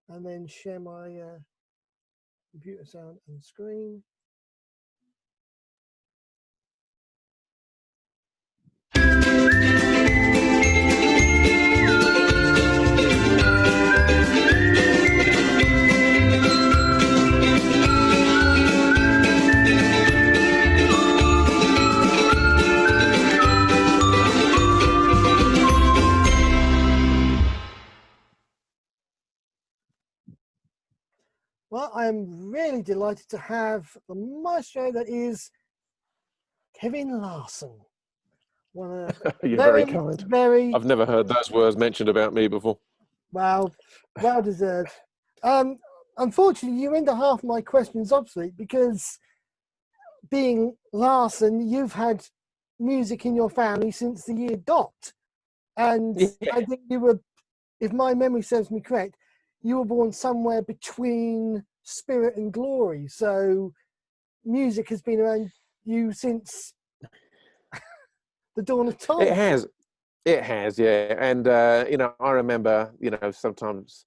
and then share my computer sound and screen. Well, I'm really delighted to have the maestro that is Kevin Larsson. You're very kind. Very. I've never heard those words mentioned about me before. Well deserved. Unfortunately, you render half my questions obsolete because being Larsson, you've had music in your family since the year dot. And Yeah. I think you were, if my memory serves me correct, you were born somewhere between Spirit and Glory. So music has been around you since the dawn of time. It has, yeah. And, I remember, sometimes,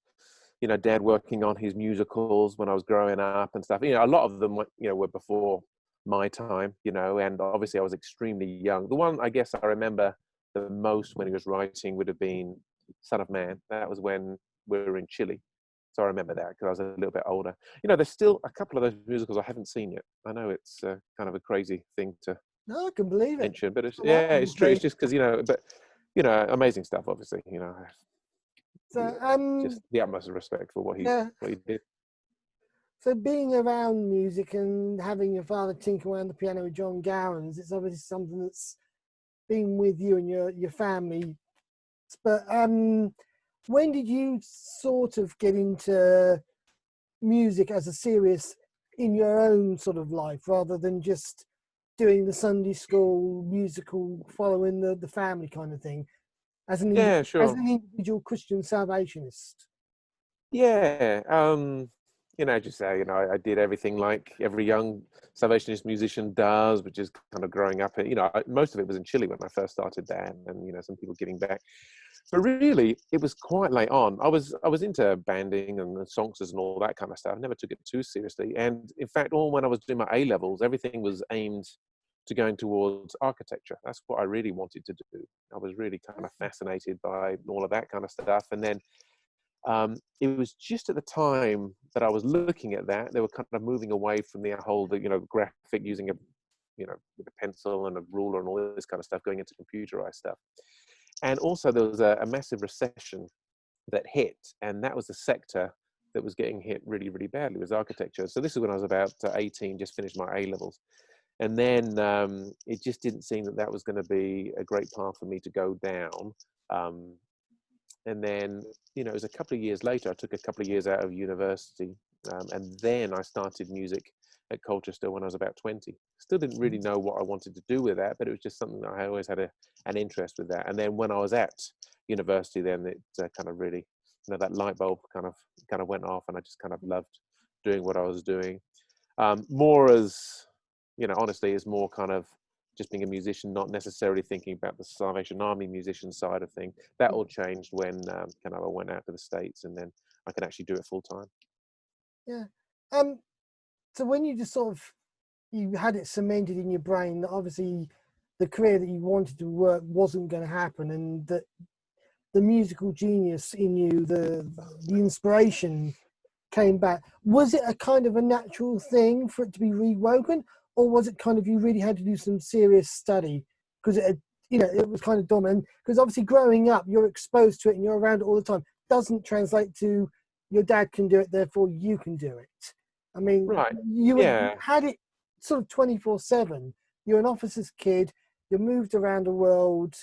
Dad working on his musicals when I was growing up and stuff. A lot of them, were before my time, and obviously I was extremely young. The one I guess I remember the most when he was writing would have been Son of Man. That was when we were in Chile. So I remember that because I was a little bit older. There's still a couple of those musicals I haven't seen yet. I know it's kind of a crazy thing to No, I can believe it. mention, but it's true. It's just because, amazing stuff, obviously, So, just the utmost respect for what he did. So being around music and having your father tinker around the piano with John Gowans, it's obviously something that's been with you and your family. But when did you sort of get into music as a serious in your own sort of life, rather than just doing the Sunday school musical following the family kind of thing? As an individual Christian Salvationist. Yeah, just I did everything like every young Salvationist musician does, which is kind of growing up. Most of it was in Chile when I first started there, and some people giving back. But really, it was quite late on. I was into banding and songsters and all that kind of stuff. I never took it too seriously. And in fact, all when I was doing my A levels, everything was aimed to going towards architecture. That's what I really wanted to do. I was really kind of fascinated by all of that kind of stuff. And then it was just at the time that I was looking at that, they were kind of moving away from the whole, graphic using with a pencil and a ruler and all this kind of stuff, going into computerized stuff. And also there was a massive recession that hit, and that was the sector that was getting hit really, really badly, was architecture. So this is when I was about 18, just finished my A levels. And then it just didn't seem that was going to be a great path for me to go down. And then, it was a couple of years later, I took a couple of years out of university. And then I started music at Colchester when I was about 20. Still didn't really know what I wanted to do with that, but it was just something that I always had an interest with that. And then when I was at university, then it kind of really, that light bulb kind of went off, and I just kind of loved doing what I was doing. More as, honestly, is more kind of just being a musician, not necessarily thinking about the Salvation Army musician side of things. That all changed when kind of I went out to the States, and then I could actually do it full time. Yeah. So when you just sort of, you had it cemented in your brain that obviously the career that you wanted to work wasn't going to happen, and that the musical genius in you, the inspiration came back. Was it a kind of a natural thing for it to be rewoken, or was it kind of you really had to do some serious study because it was kind of dominant? Because obviously growing up, you're exposed to it and you're around it all the time. Doesn't translate to your dad can do it, therefore you can do it. I mean, right. You had it sort of 24/7. You're an officer's kid. You moved around the world,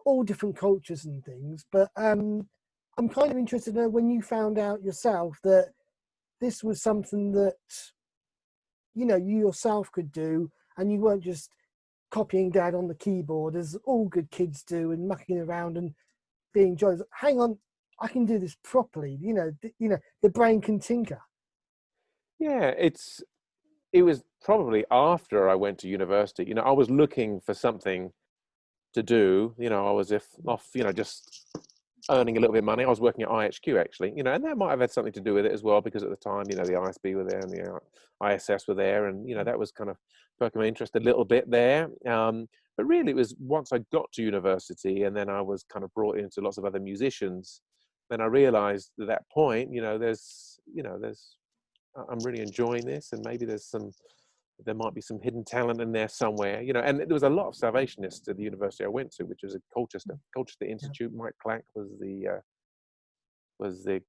all different cultures and things. But I'm kind of interested to know when you found out yourself that this was something that, you yourself could do, and you weren't just copying dad on the keyboard as all good kids do and mucking around and being joyous. Hang on, I can do this properly. The brain can tinker. Yeah, it was probably after I went to university. I was looking for something to do. I was off, just earning a little bit of money. I was working at IHQ actually, you know, and that might have had something to do with it as well, because at the time, you know, the ISB were there and the ISS were there, and you know, that was kind of perking my interest a little bit there. But really, it was once I got to university, and then I was kind of brought into lots of other musicians. Then I realised at that point, you know, I'm really enjoying this, and maybe there might be some hidden talent in there somewhere, you know. And there was a lot of Salvationists at the university I went to, which was at Colchester Institute. Mike Clack was the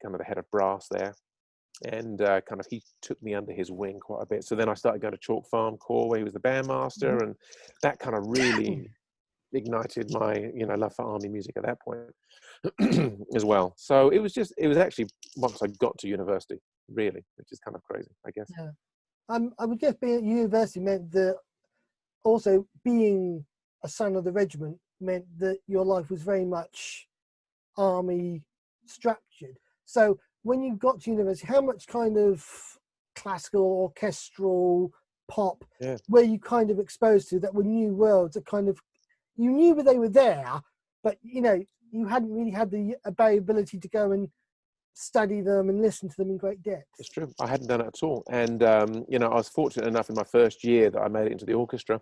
kind of the head of brass there, and kind of he took me under his wing quite a bit. So then I started going to Chalk Farm Corps, where he was the bandmaster, and that kind of really ignited my, you know, love for army music at that point as well. So it was actually once I got to university, really, which is kind of crazy, I guess. Yeah. I would guess being at university meant that also being a son of the regiment meant that your life was very much army structured. So when you got to university, how much kind of classical, orchestral, pop were you kind of exposed to that were new worlds that kind of, you knew they were there, but you know, you hadn't really had the ability to go and study them and listen to them in great depth? It's true. I hadn't done it at all. And, you know, I was fortunate enough in my first year that I made it into the orchestra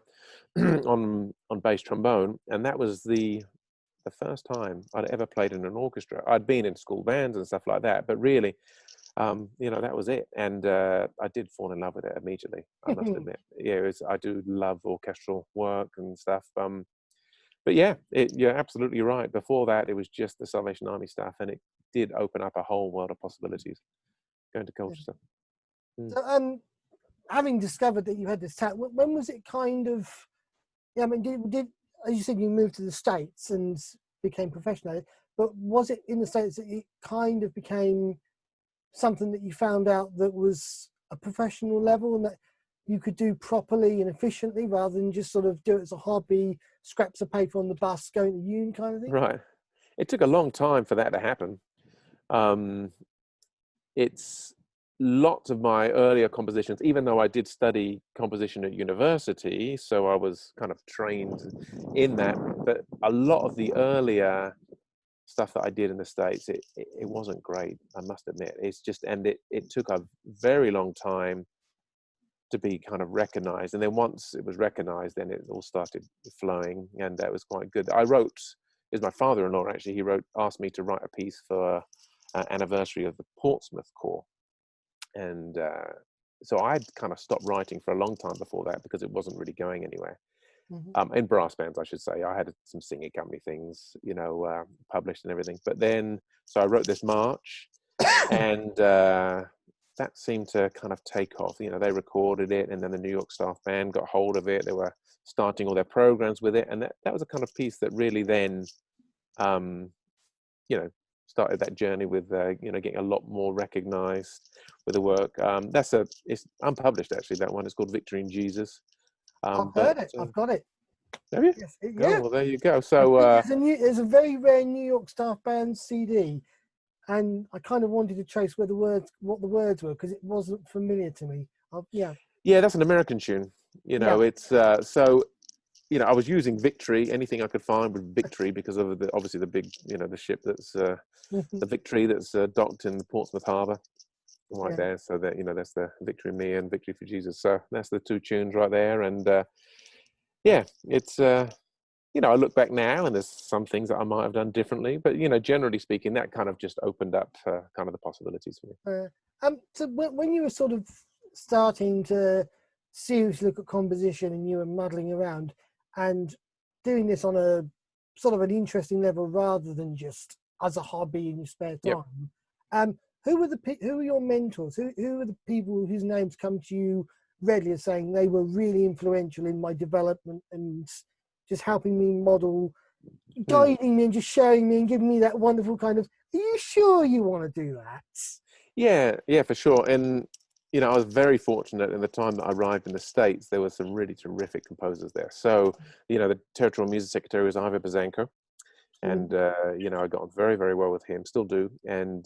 on bass trombone. And that was the first time I'd ever played in an orchestra. I'd been in school bands and stuff like that, but really, you know, that was it. And I did fall in love with it immediately, I must admit. Yeah, I do love orchestral work and stuff. But yeah, you're absolutely right. Before that, it was just the Salvation Army stuff, and it did open up a whole world of possibilities going to Colchester. So, having discovered that you had this talent, when was it kind of, yeah, I mean, did as you said, you moved to the States and became professional, but was it in the States that it kind of became something that you found out that was a professional level and that you could do properly and efficiently rather than just sort of do it as a hobby, scraps of paper on the bus, going to uni kind of thing? Right. It took a long time for that to happen. It's lots of my earlier compositions, even though I did study composition at university, so I was kind of trained in that, but a lot of the earlier stuff that I did in the States, it wasn't great, I must admit. It's just, and it took a very long time to be kind of recognized. And then once it was recognized, then it all started flowing, and that was quite good. I wrote, it was my father-in-law actually, he asked me to write a piece for anniversary of the Portsmouth Corps. And so I'd kind of stopped writing for a long time before that because it wasn't really going anywhere. In brass bands, I should say. I had some singing company things, you know, published and everything. But then, so I wrote this march, and that seemed to kind of take off. You know, they recorded it, and then the New York Staff Band got hold of it. They were starting all their programs with it, and that was a kind of piece that really then, you know, started that journey with you know, getting a lot more recognized with the work. It's unpublished actually, that one. It's called Victory in Jesus. I've heard it. I've got it. Have you? Yes, Oh, well, there you go. So there's a very rare New York Staff Band CD, and I kind of wanted to trace what the words were because it wasn't familiar to me. Yeah, that's an American tune. You know, it's so, you know, I was using Victory, anything I could find with Victory, because of obviously the big, you know, the ship that's the Victory that's docked in Portsmouth Harbour right there. So that, you know, that's the Victory in Me and Victory for Jesus. So that's the two tunes right there. And yeah, it's you know, I look back now and there's some things that I might have done differently, but you know, generally speaking, that kind of just opened up kind of the possibilities for me. So when you were sort of starting to seriously look at composition and you were muddling around and doing this on a sort of an interesting level rather than just as a hobby in your spare time, who were your mentors? Who were the people whose names come to you readily as saying they were really influential in my development and just helping me model, guiding me and just showing me and giving me that wonderful kind of, are you sure you want to do that? Yeah, for sure. And, you know, I was very fortunate in the time that I arrived in the States, there were some really terrific composers there. So, you know, the Territorial Music Secretary was Ivor Bazanko. And, you know, I got on very, very well with him, still do. And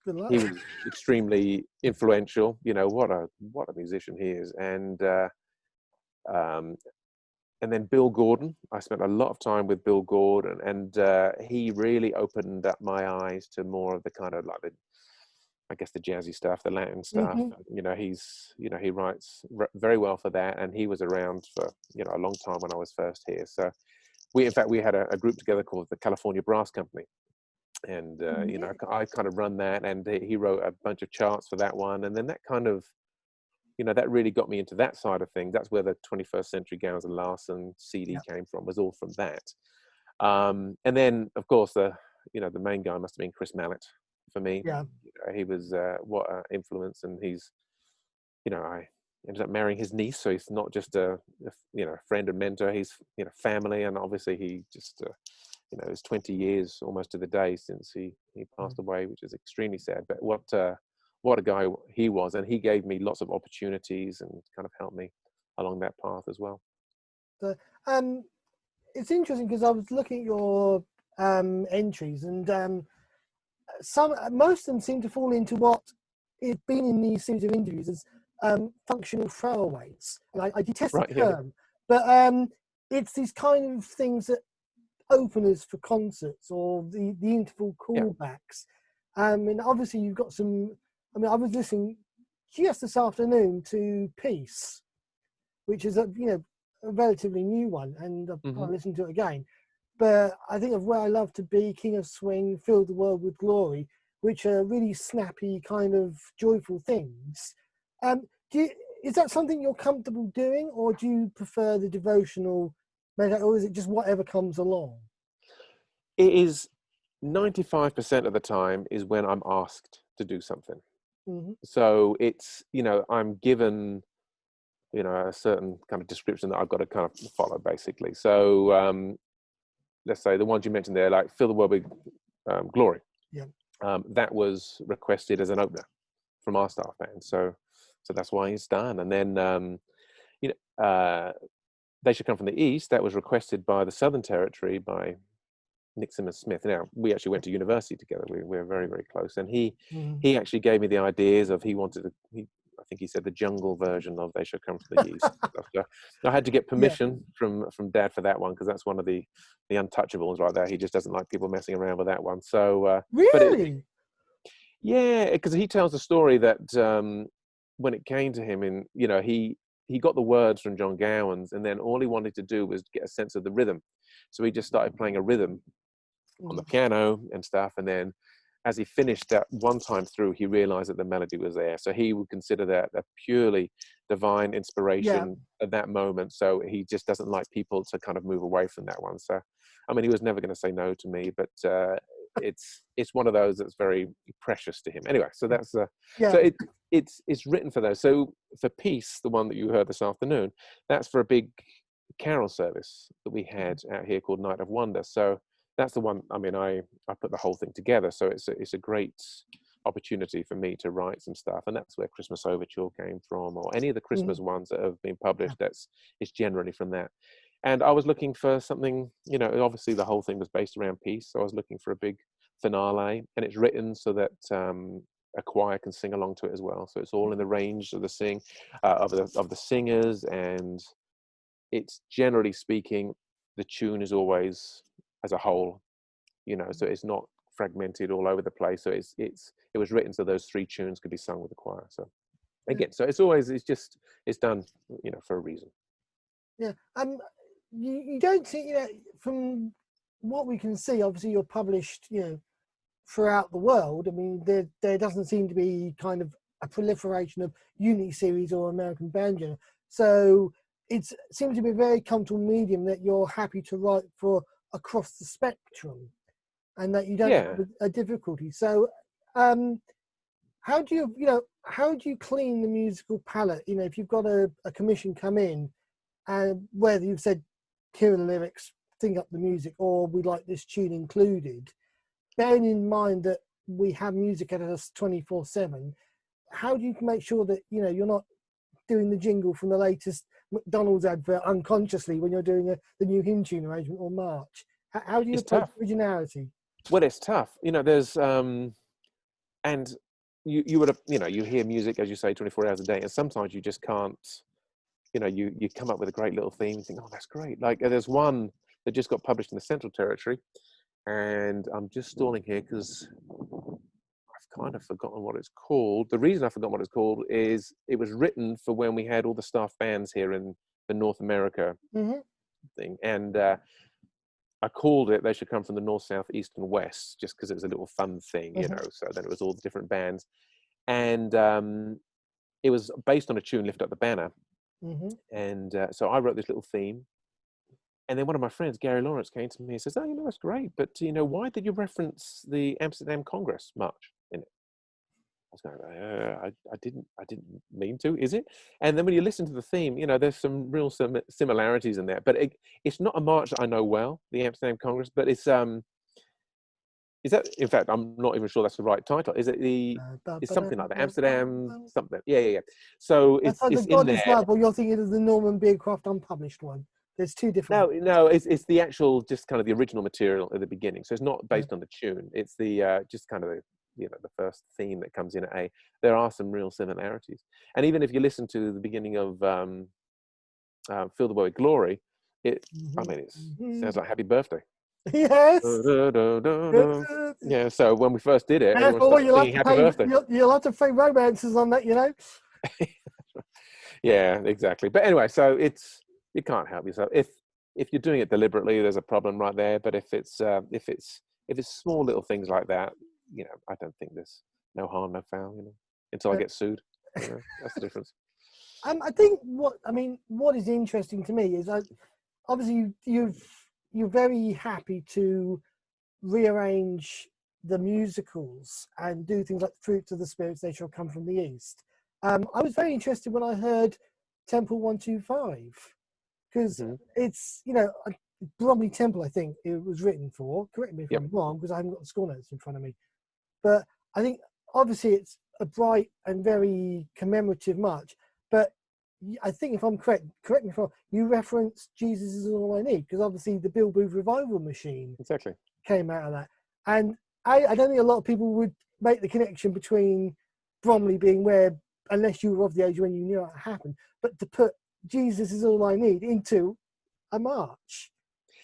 he was extremely influential. You know, what a musician he is. And and then Bill Gordon. I spent a lot of time with Bill Gordon, and he really opened up my eyes to more of the kind of like I guess the jazzy stuff, the Latin stuff. Hmm. He writes very well for that, and he was around for a long time when I was first here. So we had a group together called the California Brass Company, and Yeah. I kind of run that, and he wrote a bunch of charts for that one, and then that kind of that really got me into that side of things. That's where the 21st Century Gowns and Larsson CD came from. Was all from that. And then, of course, the main guy must have been Chris Mallet for me. Yeah. He was what an influence, and he's, I ended up marrying his niece, so he's not just a friend and mentor. He's family, and obviously he just it's 20 years almost to the day since he passed away, which is extremely sad. But what a guy he was, and he gave me lots of opportunities and kind of helped me along that path as well. So, it's interesting because I was looking at your entries, and most of them seem to fall into what it's been in these series of interviews as functional throwaways. And I detest Right, the yeah. term, but it's these kind of things that openers for concerts or the interval callbacks. And obviously you've got some. I mean, I was listening just this afternoon to Peace, which is a relatively new one, and I'll listen to it again. But I think of Where I Love to Be, King of Swing, Fill the World with Glory, which are really snappy, kind of joyful things. Is that something you're comfortable doing, or do you prefer the devotional, or is it just whatever comes along? It is 95% of the time is when I'm asked to do something. Mm-hmm. So it's, I'm given, a certain kind of description that I've got to kind of follow, basically. So let's say the ones you mentioned there, like Fill the World with Glory. Yeah. That was requested as an opener from our staff band. So that's why it's done. And then, They Should Come from the East. That was requested by the Southern Territory by Nick Simmons Smith. Now, we actually went to university together. We're very, very close. And he actually gave me the ideas of, I think he said the jungle version of They Should Come from the East. So I had to get permission from Dad for that one, because that's one of the untouchables right there. He just doesn't like people messing around with that one. So, really? Because he tells the story that when it came to him, he got the words from John Gowans, and then all he wanted to do was get a sense of the rhythm. So he just started playing a rhythm on the piano and stuff, and then as he finished that one time through, he realized that the melody was there. So he would consider that a purely divine inspiration at that moment. So he just doesn't like people to kind of move away from that one. So, I mean, he was never going to say no to me, but it's one of those that's very precious to him. Anyway, so that's so it's written for those. So for Peace, the one that you heard this afternoon, that's for a big carol service that we had out here called Night of Wonder. So that's the one. I mean, I put the whole thing together, so it's a great opportunity for me to write some stuff, and that's where Christmas Overture came from, or any of the Christmas ones that have been published. It's generally from that. And I was looking for something, obviously the whole thing was based around Peace, so I was looking for a big finale, and it's written so that a choir can sing along to it as well. So it's all in the range of the of the singers, and it's generally speaking, the tune is always as a whole, so it's not fragmented all over the place. So it was written so those three tunes could be sung with the choir. So again, so it's done, for a reason. Yeah. You don't see, from what we can see, obviously you're published, throughout the world. I mean, there doesn't seem to be kind of a proliferation of uni series or American banjo. So it seems to be a very comfortable medium that you're happy to write for across the spectrum, and that you don't have a difficulty. So how do you clean the musical palette? If you've got a commission come in, and whether you've said, here are the lyrics, think up the music, or we like this tune included, bearing in mind that we have music at us 24/7, how do you make sure that you're not doing the jingle from the latest McDonald's advert unconsciously when you're doing the new hymn tune arrangement or march? How do you approach originality? Well, it's tough. There's and you would have, you hear music, as you say, 24 hours a day, and sometimes you just can't you know, you come up with a great little theme, you think, oh, that's great. Like there's one that just got published in the Central Territory, and I'm just stalling here because I've kind of forgotten what it's called. The reason I forgot what it's called is it was written for when we had all the staff bands here in the North America thing, and I called it "They Should Come from the North, South, East, and West" just because it was a little fun thing, you know. So then it was all the different bands, and it was based on a tune, "Lift Up the Banner," and so I wrote this little theme. And then one of my friends, Gary Lawrence, came to me and says, "Oh, you know, that's great, but you know, why did you reference the Amsterdam Congress March in it?" I was going, I didn't mean to, is it? And then when you listen to the theme, you know, there's some real similarities in there. But it's not a march that I know well, the Amsterdam Congress. But it's is that? In fact, I'm not even sure that's the right title. Is it it's something like the Amsterdam something? Yeah. So That's like the it's in God is there. Love, or you're thinking of the Norman Beecroft unpublished one. There's two different ones. No, it's the actual, just kind of the original material at the beginning. So it's not based on the tune. It's the just kind of the, you know, the first theme that comes in at A. There are some real similarities, and even if you listen to the beginning of "Fill the World with Glory," it I mean, it sounds like "Happy Birthday." Yes. Yeah. So when we first did it, everyone Therefore, started singing "Happy Birthday." you'll have to pay romances on that, you know. Yeah, exactly. But anyway, so you can't help yourself. If you're doing it deliberately, there's a problem right there. But if it's small little things like that, you know, I don't think there's no harm, no foul. You know, until I get sued. You know, that's the difference. I think what is interesting to me is obviously you're very happy to rearrange the musicals and do things like "Fruits of the Spirits, They Shall Come from the East." I was very interested when I heard Temple 125, because it's, you know, Bromley Temple, I think it was written for. Correct me if I'm wrong, because I haven't got the score notes in front of me. But I think obviously it's a bright and very commemorative march. But I think if I'm correct me if I'm wrong, you reference "Jesus Is All I Need," because obviously the Bill Booth Revival Machine Exactly came out of that. And I don't think a lot of people would make the connection between Bromley being where, unless you were of the age when you knew it happened, but to put "Jesus Is All I Need" into a march.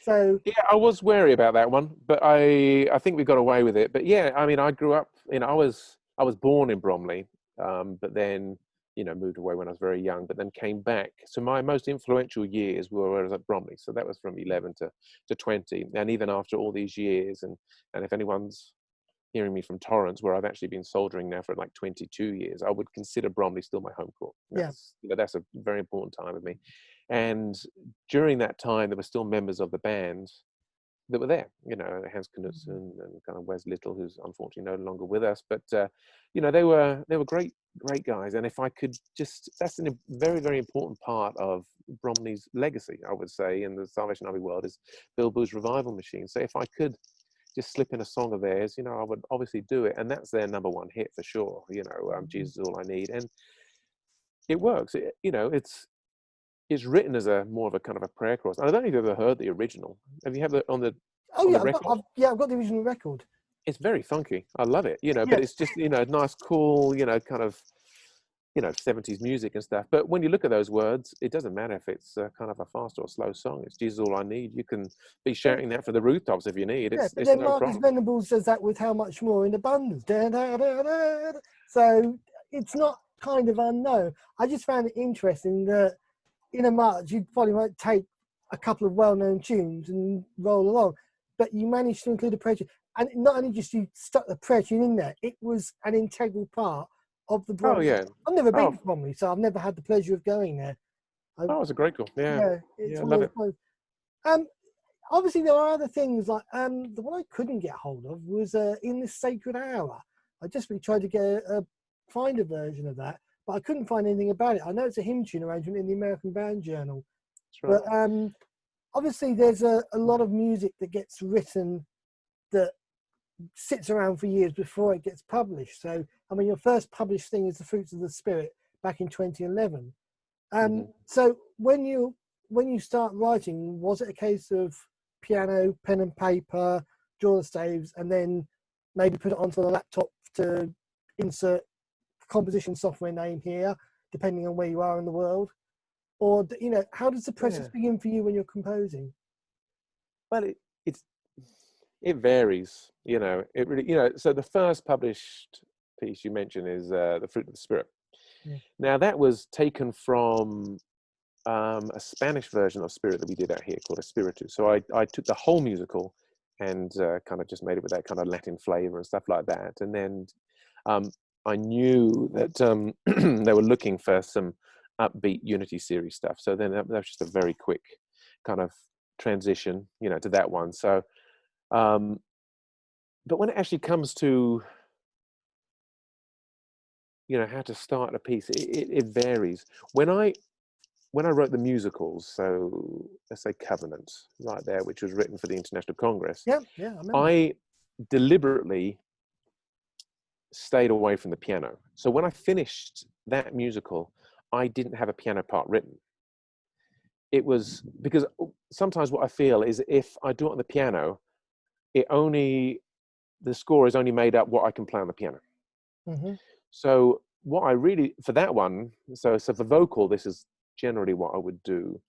So yeah, I was wary about that one, but I think we got away with it. But yeah, I mean, I grew up, you know, I was born in Bromley, but then, you know, moved away when I was very young, but then came back. So my most influential years were when I was at Bromley. So that was from 11 to 20. And even after all these years, and if anyone's hearing me from Torrance, where I've actually been soldering now for like 22 years, I would consider Bromley still my home court. That's a very important time with me. And during that time, there were still members of the band that were there, you know, Hans Knudsen and kind of Wes Little, who's unfortunately no longer with us. But you know, they were great guys. And if I could just, that's a very, very important part of Bromley's legacy, I would say, in the Salvation Army world, is Bill Booth's Revival Machine. So if I could just slip in a song of theirs, you know, I would obviously do it. And that's their number one hit for sure, you know, "Jesus Is All I Need." And it works. You know, it's written as a more of a kind of a prayer chorus. I don't know if you've ever heard the original. Have you had it on the record? I've got the original record. It's very funky. I love it, you know, but Yes. it's just, you know, nice, cool, you know, kind of, you know, 70s music and stuff. But when you look at those words, it doesn't matter if it's kind of a fast or a slow song. It's "Jesus All I Need." You can be shouting that from the rooftops if you need. But It's then no Marcus problem. Venables does that with "How Much More in Abundance." Da, da, da, da, da. So it's not kind of unknown. I just found it interesting that in a march, you probably might take a couple of well-known tunes and roll along, but you managed to include a prayer tune. And not only just you stuck the prayer tune in there, it was an integral part of the Oh, Bromley. yeah. I've never been Oh, to Bromley, so I've never had the pleasure of going there. it's a great call. Yeah. Yeah, it's Yeah, I love always it. close. Obviously there are other things like the one I couldn't get hold of was "In This Sacred Hour." I just really tried to get find a version of that, but I couldn't find anything about it. I know it's a hymn tune arrangement in the American Band Journal, That's right. but obviously there's a lot of music that gets written that sits around for years before it gets published. So I mean, your first published thing is "The Fruits of the Spirit" back in 2011. So when you start writing, was it a case of piano, pen and paper, draw the staves, and then maybe put it onto the laptop to insert composition software name here, depending on where you are in the world? or you know, how does the process Yeah. begin for you when you're composing? Well, it's it varies. You know, it really, you know. So the first published piece you mentioned is "The Fruit of the Spirit." Yeah. Now that was taken from a Spanish version of Spirit that we did out here called Espiritu. So I took the whole musical and kind of just made it with that kind of Latin flavor and stuff like that. And then um, I knew that they were looking for some upbeat Unity series stuff. So then that was just a very quick kind of transition, you know, to that one. So, um, but when it actually comes to, you know, how to start a piece, it varies. When I wrote the musicals, so let's say Covenant, right there, which was written for the International Congress, Yeah, yeah, I remember. I deliberately stayed away from the piano. So when I finished that musical, I didn't have a piano part written. It was because sometimes what I feel is if I do it on the piano, the score is only made up what I can play on the piano. Hmm. So what I really, for that one, so for vocal, this is generally what I would do,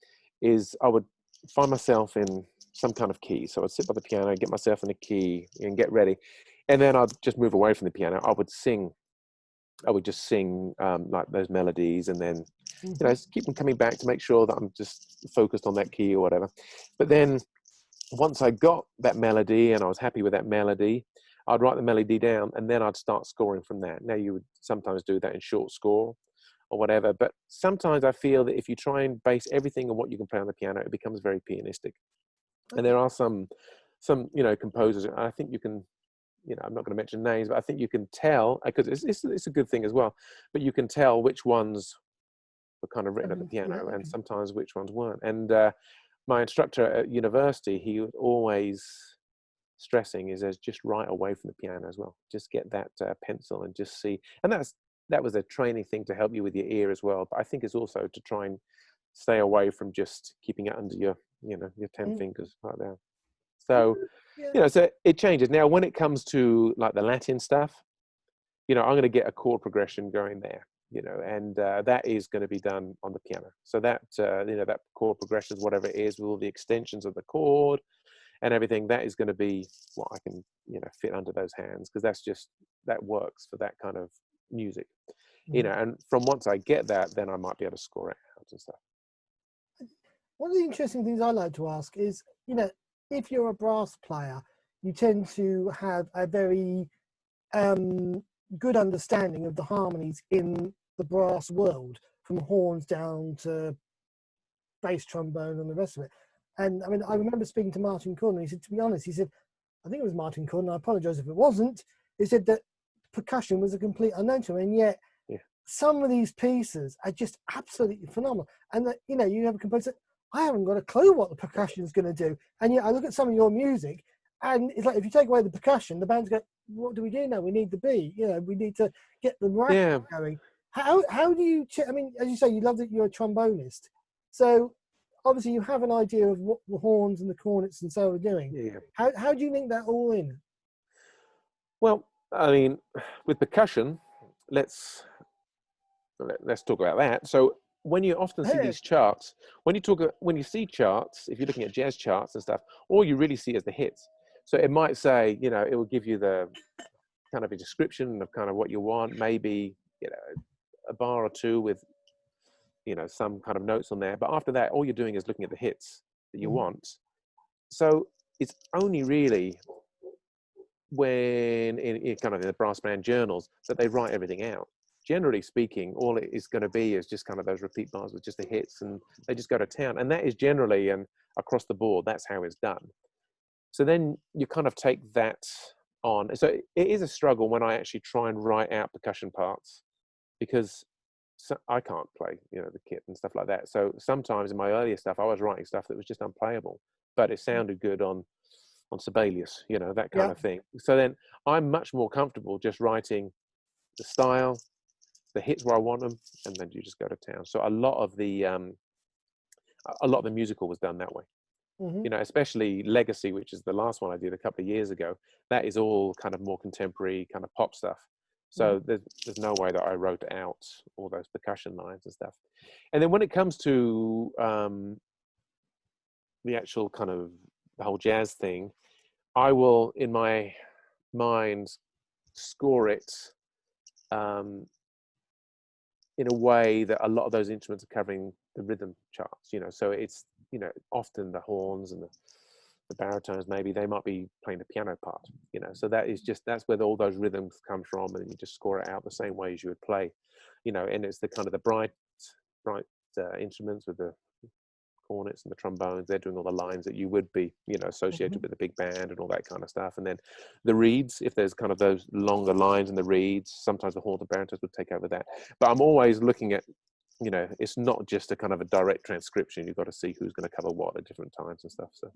is I would find myself in some kind of key. So I'd sit by the piano, get myself in a key and get ready. And then I'd just move away from the piano. I would just sing like those melodies and then, you know, Hmm. keep them coming back to make sure that I'm just focused on that key or whatever. But then once I got that melody and I was happy with that melody, I'd write the melody down and then I'd start scoring from that. Now you would sometimes do that in short score or whatever, but sometimes I feel that if you try and base everything on what you can play on the piano, it becomes very pianistic. And Okay. there are some you know composers. I think you can, you know, I'm not going to mention names, but I think you can tell because it's a good thing as well. But you can tell which ones were kind of written at the Yeah. piano and Okay. sometimes which ones weren't. And my instructor at university, he was always stressing is as just write away from the piano as well. Just get that pencil and just see. And that was a training thing to help you with your ear as well. But I think it's also to try and stay away from just keeping it under your, you know, your 10 Mm. fingers right there. And So, yeah. you know, so it changes. Now, when it comes to like the Latin stuff, you know, I'm going to get a chord progression going there, you know, and that is going to be done on the piano. So that, you know, that chord progression, whatever it is, with all the extensions of the chord and everything, that is going to be what I can, you know, fit under those hands because that works for that kind of music, you Mhm. know, and from once I get that, then I might be able to score it out and stuff. One of the interesting things I like to ask is, you know, if you're a brass player, you tend to have a very um, good understanding of the harmonies in the brass world, from horns down to bass trombone and the rest of it. And I mean, I remember speaking to Martin Corner. He said, to be honest, he said, I think it was Martin Corner. I apologize if it wasn't. He said that percussion was a complete unknown to him, and yet Yeah. some of these pieces are just absolutely phenomenal. And that, you know, you have a composer, I haven't got a clue what the percussion is going to do. And yet I look at some of your music, and it's like if you take away the percussion, the band's go, what do we do now? We need the beat. You know, we need to get the racket Yeah. going. How do you? I mean, as you say, you love that you're a trombonist, so obviously you have an idea of what the horns and the cornets and so are doing. Yeah. How do you link that all in? Well, I mean, with percussion, let's let's talk about that. So when you often see Hey, these charts, when you see charts, if you're looking at jazz charts and stuff, all you really see is the hits. So it might say, you know, it will give you the kind of a description of kind of what you want, maybe, you know, a bar or two with, you know, some kind of notes on there. But after that, all you're doing is looking at the hits that you mhm, want. So it's only really when in kind of in the brass band journals that they write everything out. Generally speaking, all it is going to be is just kind of those repeat bars with just the hits, and they just go to town. And that is generally and across the board, that's how it's done. So then you kind of take that on. So it is a struggle when I actually try and write out percussion parts because I can't play, you know, the kit and stuff like that. So sometimes in my earlier stuff, I was writing stuff that was just unplayable, but it sounded good on Sibelius, you know, that kind yeah. of thing. So then I'm much more comfortable just writing the style, the hits where I want them, and then you just go to town. So a lot of the musical was done that way. Hmm. You know, especially Legacy, which is the last one I did a couple of years ago. That is all kind of more contemporary, kind of pop stuff. So there's no way that I wrote out all those percussion lines and stuff. And then when it comes to the actual kind of the whole jazz thing, I will, in my mind, score it in a way that a lot of those instruments are covering the rhythm charts, you know. So it's, you know, often the horns and the baritones, maybe they might be playing the piano part, you know. So that's where all those rhythms come from, and you just score it out the same way as you would play, you know. And it's the kind of the bright instruments with the cornets and the trombones. They're doing all the lines that you would be, you know, associated with the big band and all that kind of stuff. And then the reeds, if there's kind of those longer lines in the reeds, sometimes the horns and baritones would take over that. But I'm always looking at, you know, it's not just a kind of a direct transcription. You've got to see who's going to cover what at different times and stuff. So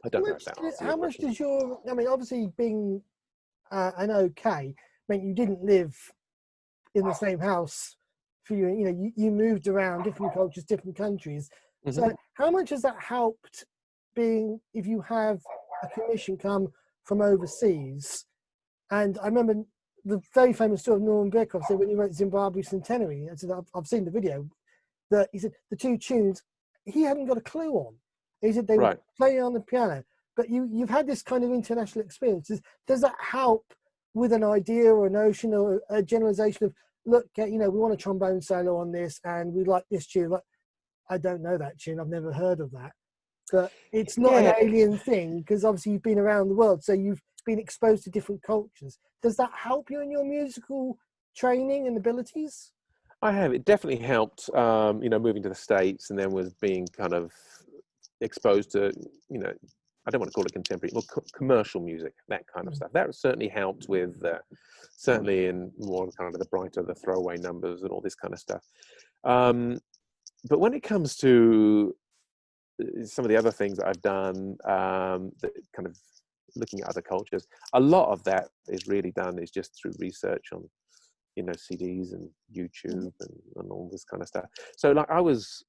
I don't know if that answers How your much question. does your, I mean, obviously being an OK meant you didn't live in the same house for you know, you moved around different cultures, different countries. So how much has that helped being, if you have a commission come from overseas? And I remember the very famous story of Norman Bierkoff said when he wrote Zimbabwe Centenary, I said, I've seen the video, that he said the two tunes he hadn't got a clue on. He said they were playing on the piano. But you've had this kind of international experience. Does that help with an idea or a notion or a generalization of, look, you know, we want a trombone solo on this and we like this tune? Like, I don't know that tune. I've never heard of that. But it's not an alien thing because obviously you've been around the world. So you've been exposed to different cultures. Does that help you in your musical training and abilities? I have. It definitely helped, you know, moving to the States and then was being kind of exposed to, you know, I don't want to call it contemporary, well, commercial music, that kind of stuff. That certainly helped with, certainly in more kind of the brighter, the throwaway numbers and all this kind of stuff. But when it comes to some of the other things that I've done, that kind of looking at other cultures, a lot of that is really done is just through research on, you know, CDs and YouTube and all this kind of stuff. So like I was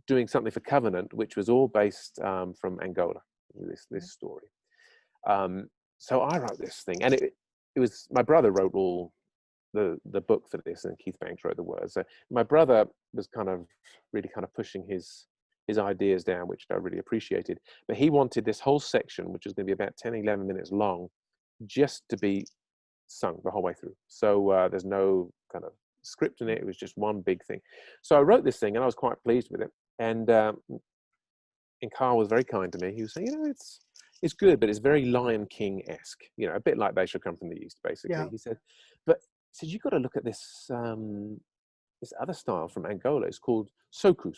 doing something for Covenant, which was all based from Angola, this story. So I wrote this thing, and it was, my brother wrote all the book for this, and Keith Banks wrote the words. So my brother was kind of really kind of pushing his ideas down, which I really appreciated. But he wanted this whole section, which was going to be about 10, 11 minutes long, just to be sung the whole way through. So there's no kind of script in it. It was just one big thing. So I wrote this thing, and I was quite pleased with it. And Carl was very kind to me. He was saying, you know, it's good, but it's very Lion King-esque, you know, a bit like They Shall Come from the East, basically. Yeah. He said, but he said, you've got to look at this this other style from Angola. It's called soukous.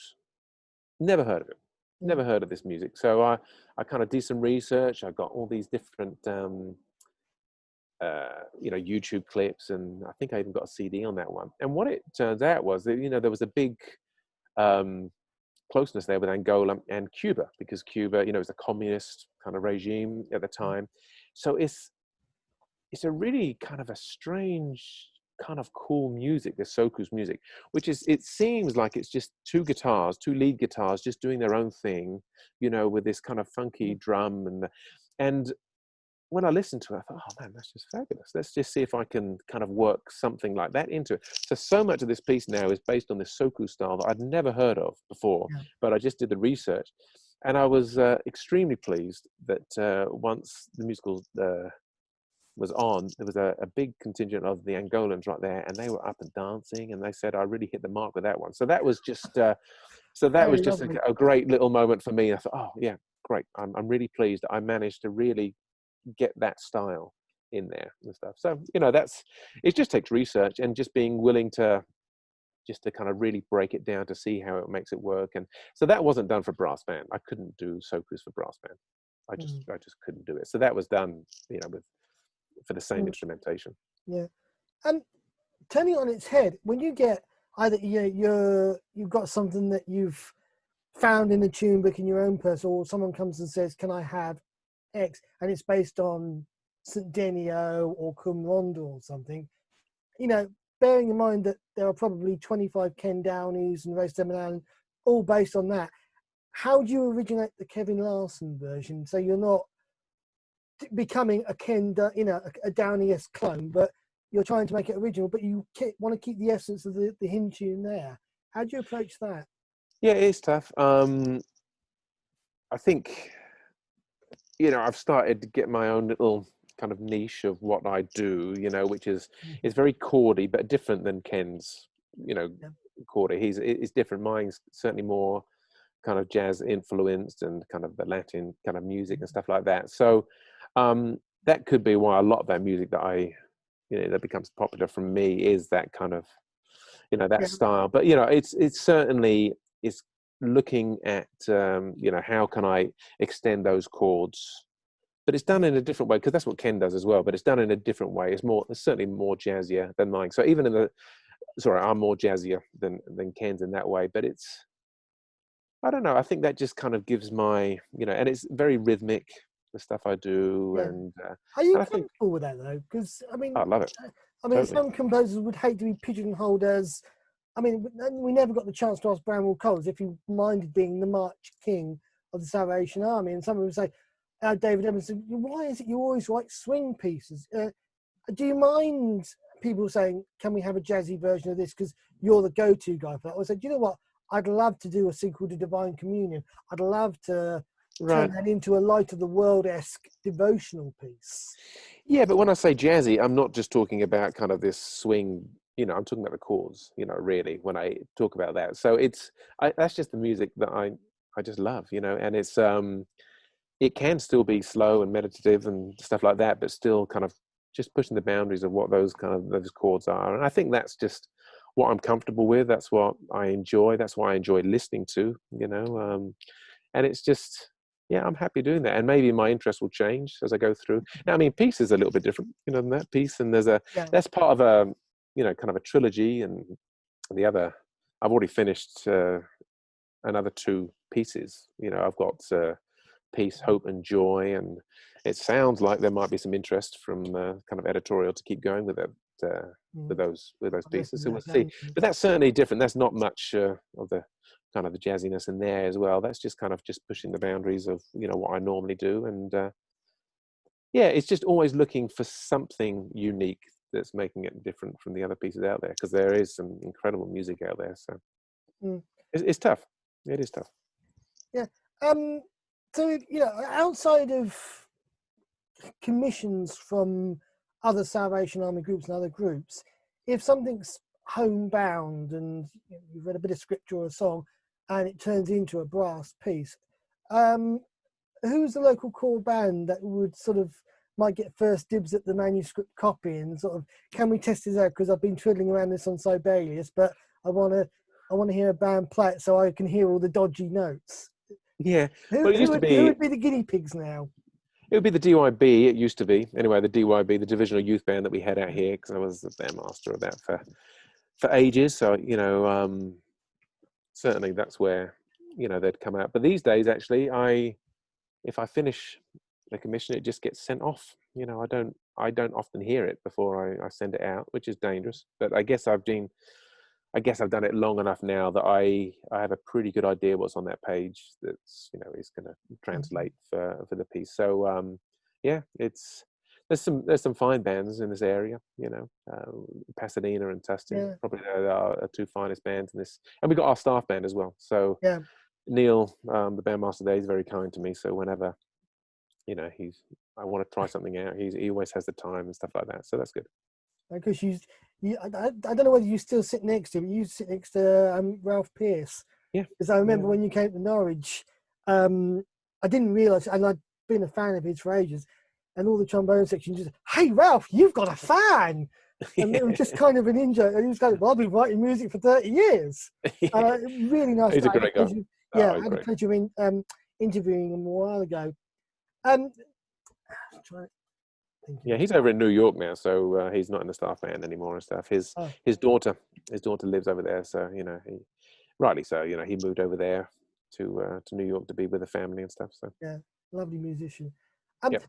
Never heard of it. Never heard of this music. So I kind of did some research. I got all these different you know, YouTube clips, and I think I even got a CD on that one. And what it turns out was that, you know, there was a big closeness there with Angola and Cuba, because Cuba, you know, was a communist kind of regime at the time. So it's a really kind of a strange kind of cool music, the soukous music, which is, it seems like it's just two lead guitars just doing their own thing, you know, with this kind of funky drum. And when I listened to it, I thought, oh man, that's just fabulous. Let's just see if I can kind of work something like that into it. So much of this piece now is based on this soukous style that I'd never heard of before, but I just did the research. And I was extremely pleased that once the musical was on, there was a big contingent of the Angolans right there, and they were up and dancing, and they said, I really hit the mark with that one. So that was just, a great little moment for me. I thought, oh yeah, great. I'm really pleased I managed to really get that style in there and stuff. So, you know, it just takes research and just being willing to kind of really break it down to see how it makes it work. And so that wasn't done for brass band. I couldn't do soukous for brass band. I just couldn't do it. So that was done, you know, for the same instrumentation. Yeah. And turning it on its head, when you get either you've got something that you've found in the tune book in your own purse, or someone comes and says, can I have X, and it's based on St. Denio or Cum Rondo or something, you know, bearing in mind that there are probably 25 Ken Downeys and Ray Stemen, all based on that, how do you originate the Kevin Larsson version so you're not becoming a Ken, you know, a Downey-esque clone, but you're trying to make it original, but you want to keep the essence of the hymn tune there. How do you approach that? Yeah, it is tough. I think, I've started to get my own little kind of niche of what I do, which is it's very chordy, but different than Ken's, Yeah. chordy. It's different. Mine's certainly more kind of jazz influenced and kind of the Latin kind of music and stuff like that. So that could be why a lot of that music that that becomes popular from me is that kind of, that Yeah. style. But it's certainly it's looking at how can I extend those chords, but it's done in a different way, because that's what Ken does as well. But it's done in a different way. It's certainly more jazzier than mine. So even I'm more jazzier than Ken's in that way. But I don't know. I think that just kind of gives my, and it's very rhythmic, the stuff I do, Yeah. and Are you I think comfortable with that though? Because I love it. Totally. some composers would hate to be pigeonholed as. We never got the chance to ask Bramwell Collins if he minded being the March King of the Salvation Army, and someone would say, David Emerson, why is it you always write swing pieces? Do you mind people saying, can we have a jazzy version of this because you're the go-to guy for that? Or say, do you know what? I'd love to do a sequel to Divine Communion. I'd love to turn Right. that into a light of the world-esque devotional piece. Yeah, but when I say jazzy, I'm not just talking about kind of this swing. I'm talking about the chords. Really, when I talk about that, so that's just the music that I just love. And it can still be slow and meditative and stuff like that, but still kind of just pushing the boundaries of what those chords are. And I think that's just what I'm comfortable with. That's what I enjoy. That's why I enjoy listening to. And it's just, yeah, I'm happy doing that. And maybe my interest will change as I go through. Now, peace is a little bit different, than that piece. And that's part of a, kind of a trilogy. And the other, I've already finished another two pieces. I've got peace, hope, and joy. And it sounds like there might be some interest from kind of editorial to keep going with it. With those pieces, so we'll see. But that's certainly different. That's not much of the kind of the jazziness in there as well. That's just kind of just pushing the boundaries of what I normally do, and yeah, it's just always looking for something unique that's making it different from the other pieces out there, because there is some incredible music out there. So it's tough. It is tough. Yeah. So outside of commissions from other Salvation Army groups and other groups, if something's homebound and you've read a bit of scripture or a song and it turns into a brass piece, who's the local core band that would sort of might get first dibs at the manuscript copy and sort of, can we test this out? Because I've been twiddling around this on Sibelius, but I want to hear a band play it so I can hear all the dodgy notes. Yeah. Who would be the guinea pigs now? It would be the DYB. It used to be anyway. The DYB, the Divisional Youth Band that we had out here, because I was the bandmaster of that for ages. So certainly that's where they'd come out. But these days, actually, if I finish the commission, it just gets sent off. I don't often hear it before I send it out, which is dangerous. But I guess I've done it long enough now that I have a pretty good idea what's on that page that's is going to translate for the piece. So yeah, there's some fine bands in this area. Pasadena and Tustin, probably are two finest bands in this, and we've got our staff band as well. So Neil, the bandmaster there, is very kind to me. So whenever I want to try something out, he always has the time and stuff like that. So that's good. Because I don't know whether you still sit next to him. You sit next to Ralph Pearce. Yeah. Because I remember when you came to Norwich, I didn't realise, and I'd been a fan of his for ages, and all the trombone section just, hey Ralph, you've got a fan. And it was just kind of an intro, and he was like, well, I've been writing music for 30 years. Really nice. He's a great guy. I had the pleasure in interviewing him a while ago. Yeah, he's over in New York now, so he's not in the staff band anymore and stuff. His daughter lives over there, so he rightly so. He moved over there to New York to be with the family and stuff. So yeah, lovely musician.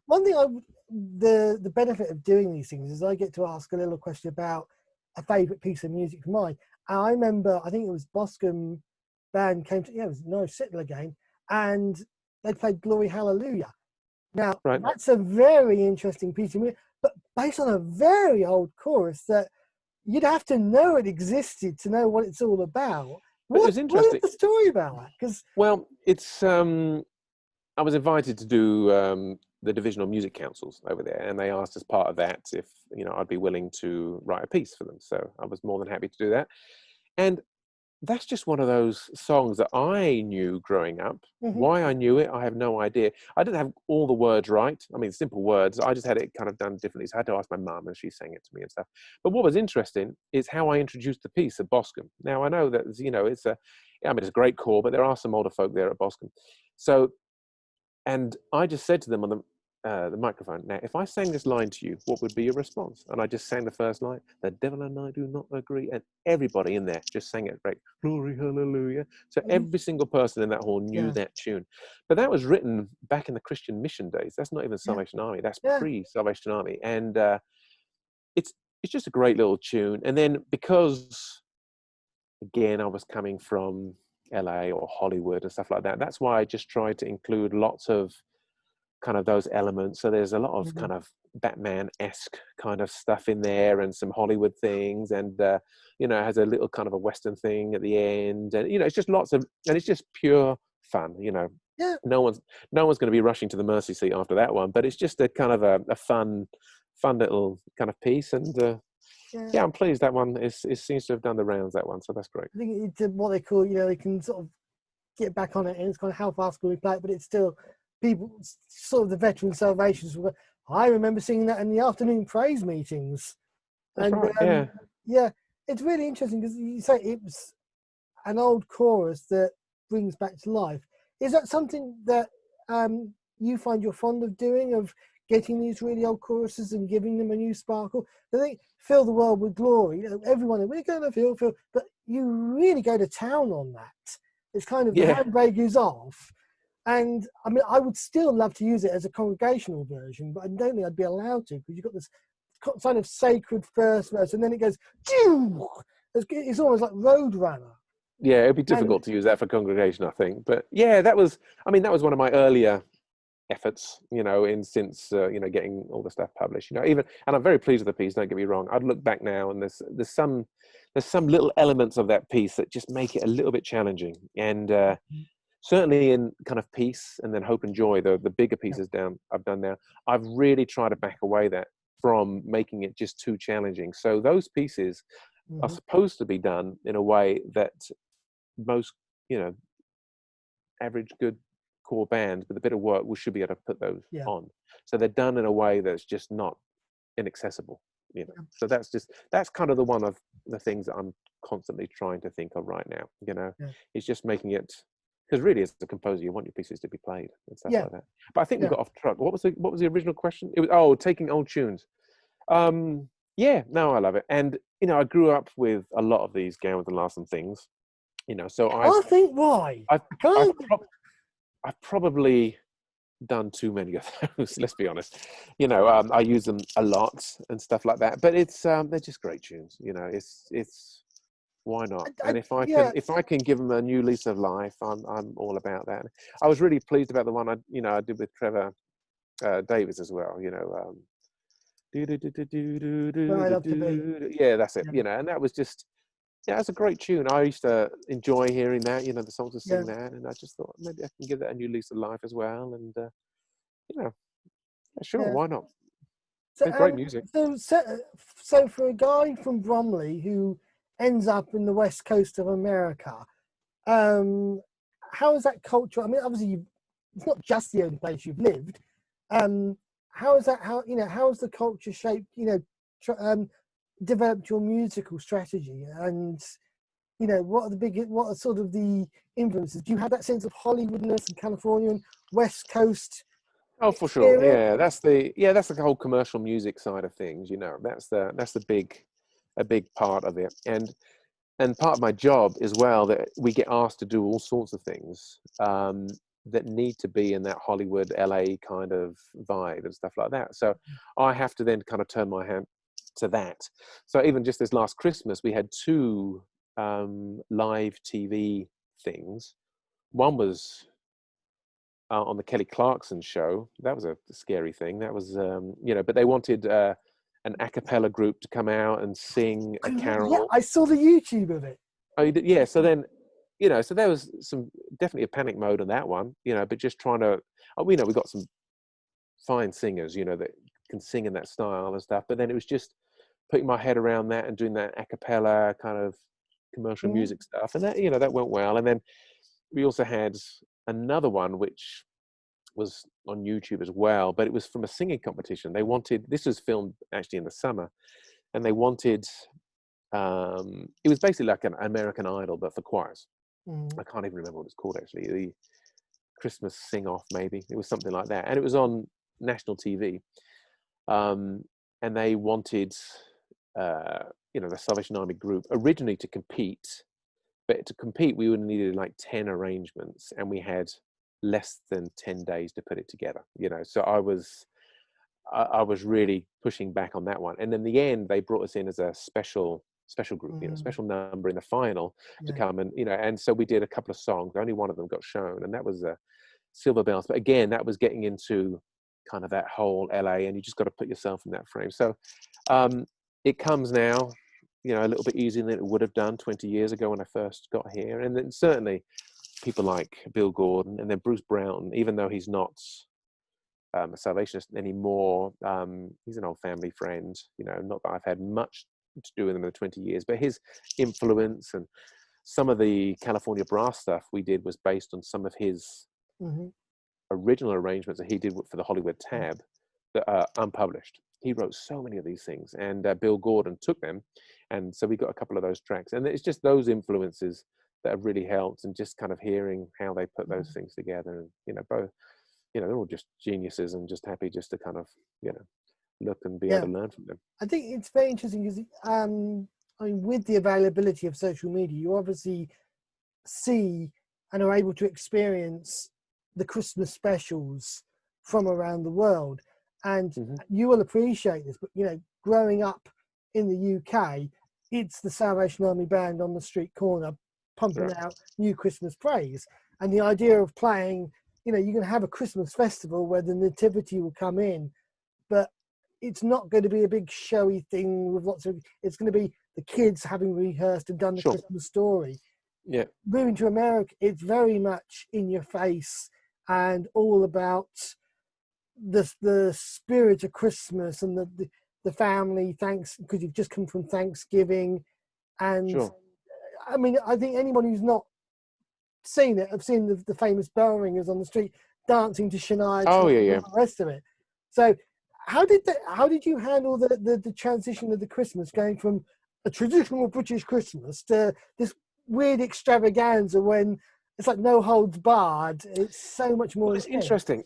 One thing the benefit of doing these things is I get to ask a little question about a favourite piece of music of mine. And I remember, I think it was Boscombe band came to, it was Norwich Citadel again, and they played Glory Hallelujah. Now, that's a very interesting piece of music. but based on a very old chorus that you'd have to know it existed to know what it's all about. But it What was is interesting. the story about that? Because Well, it's I was invited to do the divisional music councils over there, and they asked as part of that if I'd be willing to write a piece for them. So I was more than happy to do that. And that's just one of those songs that I knew growing up. Why I knew it, I have no idea. I didn't have all the words right. I mean, simple words. I just had it kind of done differently. So I had to ask my mum, and she sang it to me and stuff. But what was interesting is how I introduced the piece at Boscombe. Now I know that it's it's a great call, but there are some older folk there at Boscombe. So, and I just said to them on the microphone, now, if I sang this line to you, what would be your response? And I just sang the first line, the devil and I do not agree. And everybody in there just sang it, right? Glory, hallelujah. So every single person in that hall knew that tune. But that was written back in the Christian mission days. That's not even Salvation Army. That's pre-Salvation Army. And it's just a great little tune. And then because, again, I was coming from LA or Hollywood and stuff like that, that's why I just tried to include lots of kind of those elements. So there's a lot of kind of Batman-esque kind of stuff in there, and some Hollywood things, and it has a little kind of a Western thing at the end, and it's just lots of, and it's just pure fun. No one's going to be rushing to the mercy seat after that one, but it's just a kind of a fun little kind of piece, and I'm pleased that one seems to have done the rounds, that one, so that's great. I think it's what they call, they can sort of get back on it, and it's kind of how fast can we play it, but it's still people, sort of the veteran Salvations. I remember singing that in the afternoon praise meetings. That's right, it's really interesting because you say it was an old chorus that brings back to life. Is that something that you find you're fond of doing, of getting these really old choruses and giving them a new sparkle? They fill the world with glory. Everyone, we're going to feel, but you really go to town on that. It's kind of the handbrake is off. And I mean, I would still love to use it as a congregational version, but I don't think I'd be allowed to, because you've got this kind of sacred first verse, and then it goes, it's almost like Roadrunner. Yeah, it'd be difficult to use that for congregation, I think. But that was one of my earlier efforts, since getting all the stuff published, and I'm very pleased with the piece, don't get me wrong. I'd look back now, and there's some little elements of that piece that just make it a little bit challenging, and certainly in kind of Peace and then Hope and Joy, the bigger pieces I've done now, I've really tried to back away that from making it just too challenging. So those pieces are supposed to be done in a way that most average good core bands with a bit of work should be able to put those on. So they're done in a way that's just not inaccessible. So that's kind of one of the things that I'm constantly trying to think of right now. It's just making it, because really as a composer you want your pieces to be played and stuff like that. But I think we got off track. What was the original question? It was taking old tunes. No, I love it. And I grew up with a lot of these Gowans and Larsson things, so I think why I've probably done too many of those, let's be honest. I use them a lot and stuff like that, but it's they're just great tunes. It's why not? And if I can give them a new lease of life, I'm all about that. I was really pleased about the one I did with Trevor Davis as well. That's it. And that was just that's a great tune. I used to enjoy hearing that. The songs to sing that, and I just thought maybe I can give that a new lease of life as well. And sure, why not? So, great music. So for a guy from Bromley who ends up in the west coast of America, how is that culture? I mean, obviously, it's not just the only place you've lived. How is that? How has the culture shaped? Developed your musical strategy, and what are sort of the influences? Do you have that sense of Hollywoodness and Californian West Coast? Oh, for sure. Yeah, that's the whole commercial music side of things. That's a big part of it, and part of my job as well, that we get asked to do all sorts of things that need to be in that Hollywood, LA kind of vibe and stuff like that. So I have to then kind of turn my hand to that. So even just this last Christmas, we had 2 live TV things. One was on the Kelly Clarkson show. That was a scary thing. That was, but they wanted an a cappella group to come out and sing a carol. Yeah, I saw the YouTube of it. Oh, you did? Yeah. So then, so there was definitely a panic mode on that one, but just trying to, we got some fine singers, that can sing in that style and stuff. But then it was just putting my head around that and doing that a cappella kind of commercial music stuff. And that, that went well. And then we also had another one, which was on YouTube as well, but it was from a singing competition. This was filmed actually in the summer, and they wanted, it was basically like an American Idol, but for choirs. I can't even remember what it's called actually. The Christmas Sing Off, maybe. It was something like that. And it was on national TV. And they wanted, the Salvation Army group originally to compete. But to compete, we would have needed like 10 arrangements, and we had less than 10 days to put it together. So I was really pushing back on that one. And in the end, they brought us in as a special group, special number in the final to come and so we did a couple of songs. Only one of them got shown, and that was Silver Bells. But again, that was getting into kind of that whole LA, and you just got to put yourself in that frame. So it comes now, a little bit easier than it would have done 20 years ago when I first got here. And then certainly people like Bill Gordon, and then Bruce Brown, even though he's not a Salvationist anymore, he's an old family friend, not that I've had much to do with him in the 20 years, but his influence and some of the California brass stuff we did was based on some of his original arrangements that he did for the Hollywood Tab that are unpublished. He wrote so many of these things, and Bill Gordon took them, and so we got a couple of those tracks. And it's just those influences that have really helped, and just kind of hearing how they put those things together. And both, they're all just geniuses, and just happy just to kind of look and be able to learn from them. I think it's very interesting because with the availability of social media, you obviously see and are able to experience the Christmas specials from around the world. And you will appreciate this, but growing up in the UK, it's the Salvation Army band on the street corner pumping out new Christmas praise. And the idea of playing, you're going to have a Christmas festival where the nativity will come in, but it's not going to be a big showy thing with it's going to be the kids having rehearsed and done the Christmas story. Yeah. Moving to America, it's very much in your face and all about the spirit of Christmas and the family, because you've just come from Thanksgiving. And I mean, I think anyone who's not seen it have seen the famous bell ringers on the street dancing to Shania Twain and the rest of it. So how did you handle the transition of the Christmas, going from a traditional British Christmas to this weird extravaganza when it's like no holds barred? It's so much more. Well, it's interesting.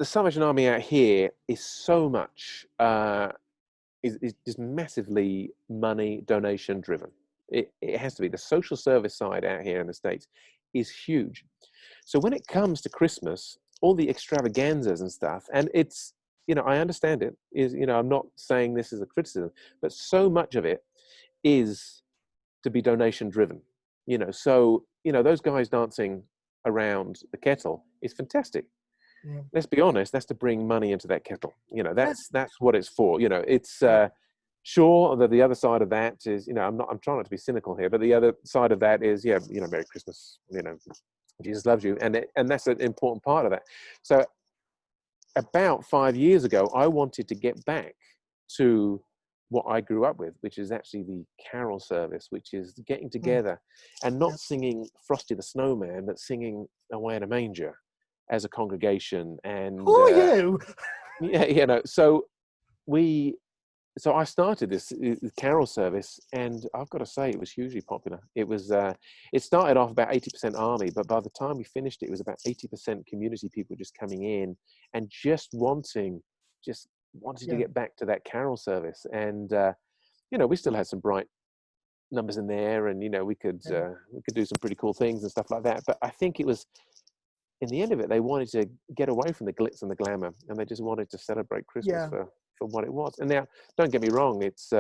The Salvation Army out here is so much is just massively money donation driven. It has to be. The social service side out here in the States is huge. So when it comes to Christmas, all the extravaganzas and stuff, and it's, I understand it, is, I'm not saying this is a criticism, but so much of it is to be donation driven, so, those guys dancing around the kettle is fantastic. Yeah. Let's be honest, that's to bring money into that kettle. That's what it's for. It's sure that the other side of that is, I'm trying not to be cynical here, but the other side of that is, Merry Christmas, Jesus loves you. And that's an important part of that. So about 5 years ago, I wanted to get back to what I grew up with, which is actually the carol service, which is getting together and not singing Frosty the Snowman, but singing Away in a Manger as a congregation. And so I started this carol service, and I've got to say it was hugely popular. It started off about 80% army, but by the time we finished it was about 80% community people just coming in and just wanting to get back to that carol service. And we still had some bright numbers in there, and we could do some pretty cool things and stuff like that. But I think it was, in the end of it, they wanted to get away from the glitz and the glamour, and they just wanted to celebrate Christmas for what it was. And now, don't get me wrong, it's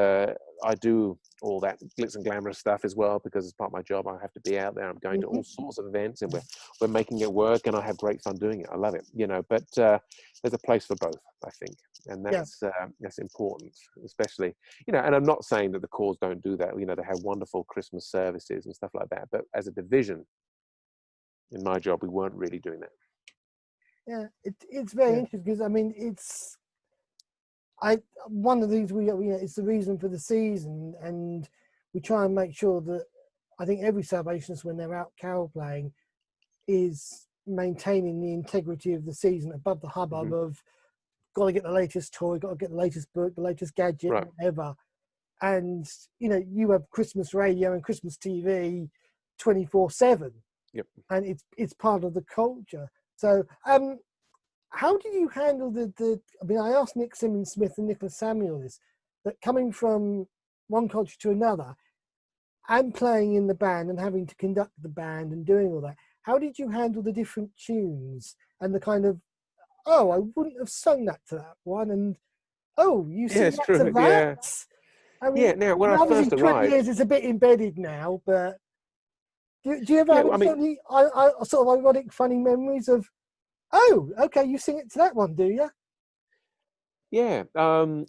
I do all that glitz and glamorous stuff as well, because as part of my job, I have to be out there. I'm going to all sorts of events, and we're making it work, and I have great fun doing it. I love it, but there's a place for both, I think, and that's important, especially, and I'm not saying that the chorus don't do that. They have wonderful Christmas services and stuff like that, but as a division in my job, we weren't really doing that. Yeah, it's very interesting, because I mean, one of the things it's the reason for the season, and we try and make sure that, I think every Salvationist, when they're out carol playing, is maintaining the integrity of the season above the hubbub of got to get the latest toy, got to get the latest book, the latest gadget, Right. whatever. And you have Christmas radio and Christmas TV 24/7. Yep. And it's part of the culture. So how do you handle I mean, I asked Nick Simmons-Smith and Nicholas Samuel this, that coming from one culture to another and playing in the band and having to conduct the band and doing all that, how did you handle the different tunes and the kind of, oh, I wouldn't have sung that to that one, and oh, you sing that to that? Yeah. I mean, Now when I obviously first 20 arrived, years is a bit embedded now, but do you ever have any sort of ironic, funny memories of, oh, okay, you sing it to that one, do you? Yeah. Now,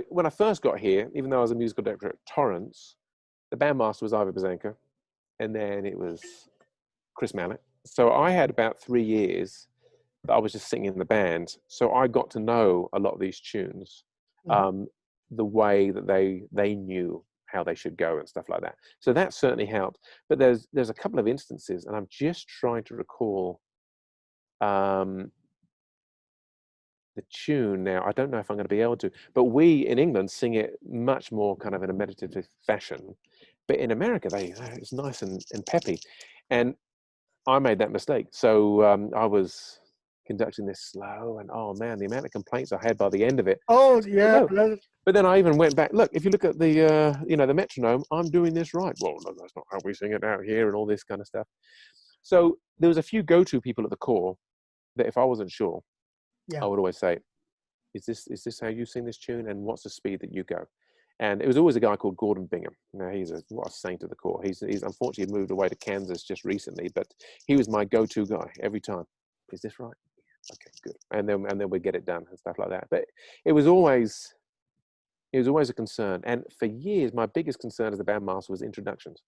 when I first got here, even though I was a musical director at Torrance, the bandmaster was Ivor Bazanka, and then it was Chris Mallet. So I had about 3 years that I was just singing in the band. So I got to know a lot of these tunes, the way that they knew how they should go and stuff like that. So that certainly helped. But there's a couple of instances, and I'm just trying to recall the tune now. I don't know if I'm going to be able to, but we in England sing it much more kind of in a meditative fashion. But in America, it's nice and peppy. And I made that mistake. So I was conducting this slow, and oh man, the amount of complaints I had by the end of it. Oh yeah. But then I even went back. Look, if you look at the the metronome, I'm doing this right. Well, no, that's not how we sing it out here, and all this kind of stuff. So there was a few go-to people at the core that if I wasn't sure, I would always say, is this how you sing this tune, and what's the speed that you go? And it was always a guy called Gordon Bingham. Now what a saint of the core. He's unfortunately moved away to Kansas just recently, but he was my go-to guy every time. Is this right? Okay, good. And then we get it done and stuff like that. But it was always a concern. And for years, my biggest concern as a bandmaster was introductions.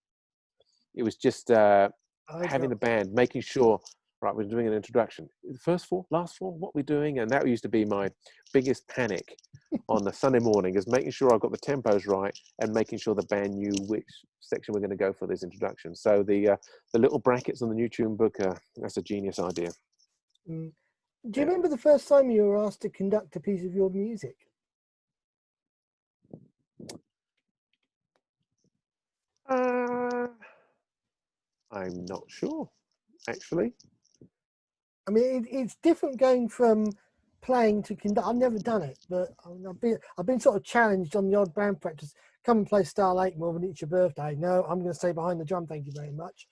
It was just having the band, making sure, right, we're doing an introduction. The first four, last four, what we're doing, and that used to be my biggest panic on a Sunday morning, is making sure I got the tempos right and making sure the band knew which section we're going to go for this introduction. So the little brackets on the new tune book, that's a genius idea. Do you remember the first time you were asked to conduct a piece of your music? I'm not sure, actually. I mean, it's different going from playing to conduct. I've never done it, but I've been sort of challenged on the odd band practice. Come and play Starlight more when it's your birthday. No, I'm going to stay behind the drum. Thank you very much.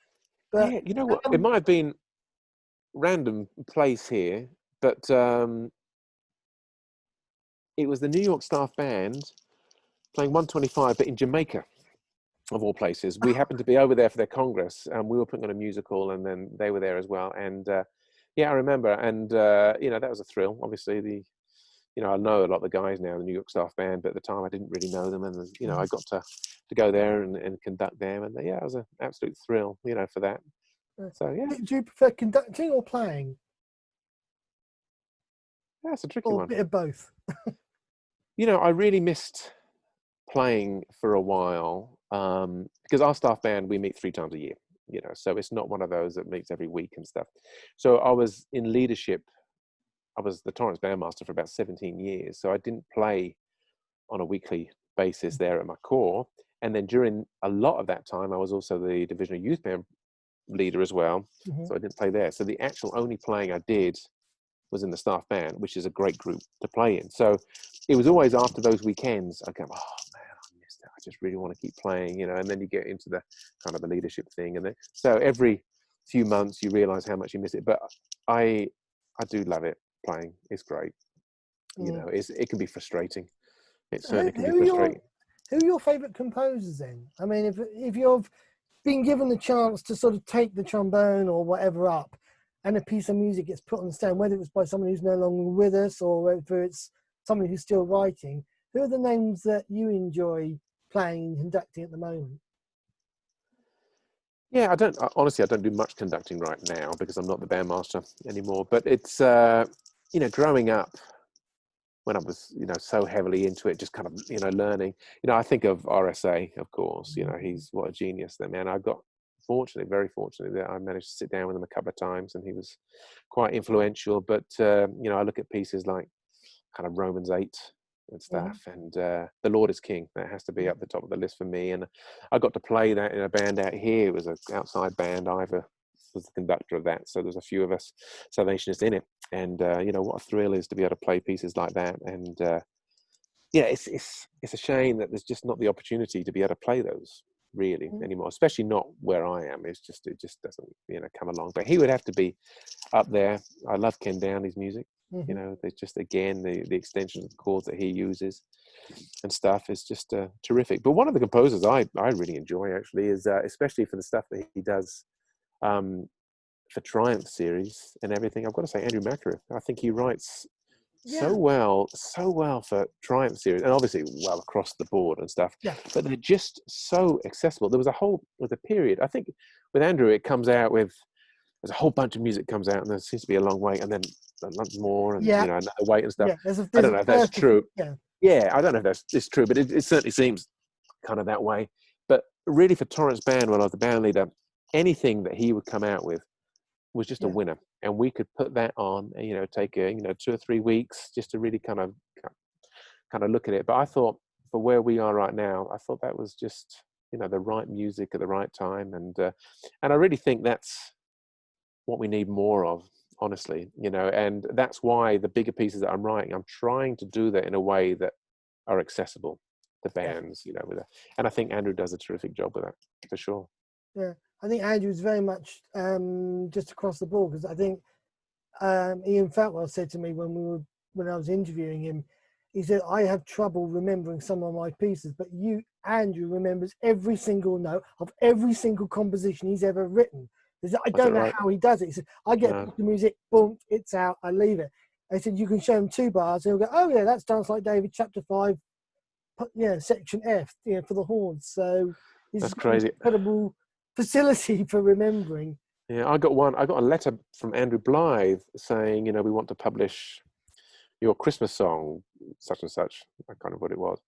But yeah, you know what? It might have been random place here, but it was the New York staff band playing 125, but in Jamaica, of all places. We happened to be over there for their Congress, and we were putting on a musical, and then they were there as well. And yeah, I remember, and that was a thrill. Obviously, I know a lot of the guys now in the New York staff band, but at the time I didn't really know them, and I got to go there and conduct them, and yeah, it was an absolute thrill, for that. So yeah. Do you prefer conducting or playing? That's a tricky or one. A bit of both. I really missed playing for a while because our staff band, we meet 3 times a year, so it's not one of those that meets every week and stuff. So I was in leadership. I was the Torrance bandmaster for about 17 years, so I didn't play on a weekly basis there at my core. And then during a lot of that time, I was also the divisional youth band leader as well, so I didn't play there. So the actual only playing I did was in the staff band, which is a great group to play in. So it was always after those weekends, I go, oh man, I missed it. I just really want to keep playing, and then you get into the kind of the leadership thing. And then, so every few months you realize how much you miss it. But I do love it playing. It's great. It can be frustrating. It certainly can be frustrating. Who are your favourite composers then? I mean, if you've been given the chance to sort of take the trombone or whatever up, and a piece of music gets put on the stand, whether it's by someone who's no longer with us or whether it's someone who's still writing, who are the names that you enjoy playing and conducting at the moment? Yeah, honestly, I don't do much conducting right now because I'm not the bandmaster anymore. But it's, growing up when I was, so heavily into it, just kind of, learning. I think of RSA, of course. He's what a genius, that man. I got very fortunately, that I managed to sit down with him a couple of times, and he was quite influential. But I look at pieces like kind of Romans 8 and stuff, and The Lord is King. That has to be up the top of the list for me. And I got to play that in a band out here. It was an outside band. Ivor was the conductor of that, so there's a few of us Salvationists in it. And what a thrill is to be able to play pieces like that. And it's a shame that there's just not the opportunity to be able to play those really anymore, especially not where I am. It just doesn't come along. But he would have to be up there. I love Ken Downey's music. There's just, again, the extensions of the chords that he uses and stuff is just terrific. But one of the composers I really enjoy, actually, is especially for the stuff that he does for Triumph series and everything, I've got to say Andrew McAreff. I think he writes so well for Triumph series, and obviously well across the board and stuff. But they're just so accessible. There was a period, I think, with Andrew, it comes out with, there's a whole bunch of music comes out, and there seems to be a long wait, and then a lot more, and another wait and stuff. I don't know if that's true. I don't know if it's true, but it certainly seems kind of that way. But really, for Torrance Band, when I was the band leader, anything that he would come out with was just a winner, and we could put that on, and take 2 or 3 weeks just to really kind of look at it. But I thought, for where we are right now, I thought that was just the right music at the right time, and I really think that's what we need more of, honestly. And that's why the bigger pieces that I'm writing, I'm trying to do that in a way that are accessible to bands, and I think Andrew does a terrific job with that, for sure. I think Andrew is very much just across the board, because I think Ian Fatwell said to me when I was interviewing him, he said, I have trouble remembering some of my pieces, but Andrew remembers every single note of every single composition he's ever written. I don't know how he does it. He said, I get a piece of music, boom, it's out, I leave it. I said, you can show him 2 bars, and he'll go, oh yeah, that's Dance Like David, chapter 5, section F, for the horns. So that's crazy. Incredible facility for remembering. I got a letter from Andrew Blythe saying, we want to publish your Christmas song, such and such. I can't remember what it was.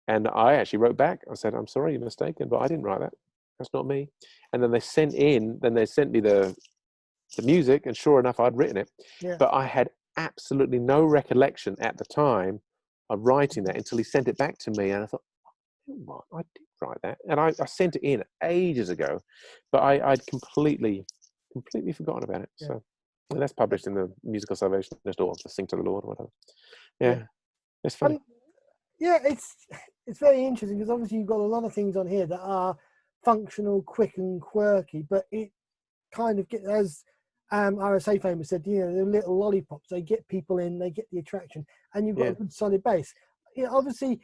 And I actually wrote back. I said, I'm sorry, you're mistaken, but I didn't write that. That's not me. And then they sent me the music, and sure enough, I'd written it. But I had absolutely no recollection at the time of writing that until he sent it back to me. And I thought, what? I did write that. And I sent it in ages ago, but I'd completely forgotten about it. So, and that's published in the Musical Salvationist, or the Sing to the Lord, or whatever. It's funny. It's very interesting, because obviously you've got a lot of things on here that are functional, quick and quirky, but it kind of gets, as RSA famous said, the little lollipops, they get people in, they get the attraction, and you've got a good solid base. Obviously,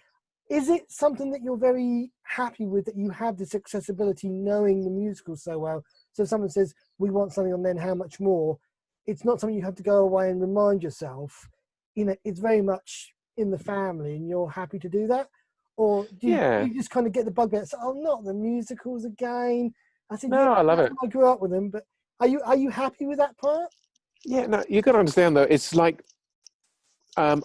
is it something that you're very happy with, that you have this accessibility, knowing the musical so well? So if someone says, we want something on Then How Much More, it's not something you have to go away and remind yourself. It's very much in the family, and you're happy to do that? Or do you just kind of get the bugbear? So, not the musicals again. I said, no, I love it. I grew up with them, but are you happy with that part? Yeah, no, you got to understand though. It's like, I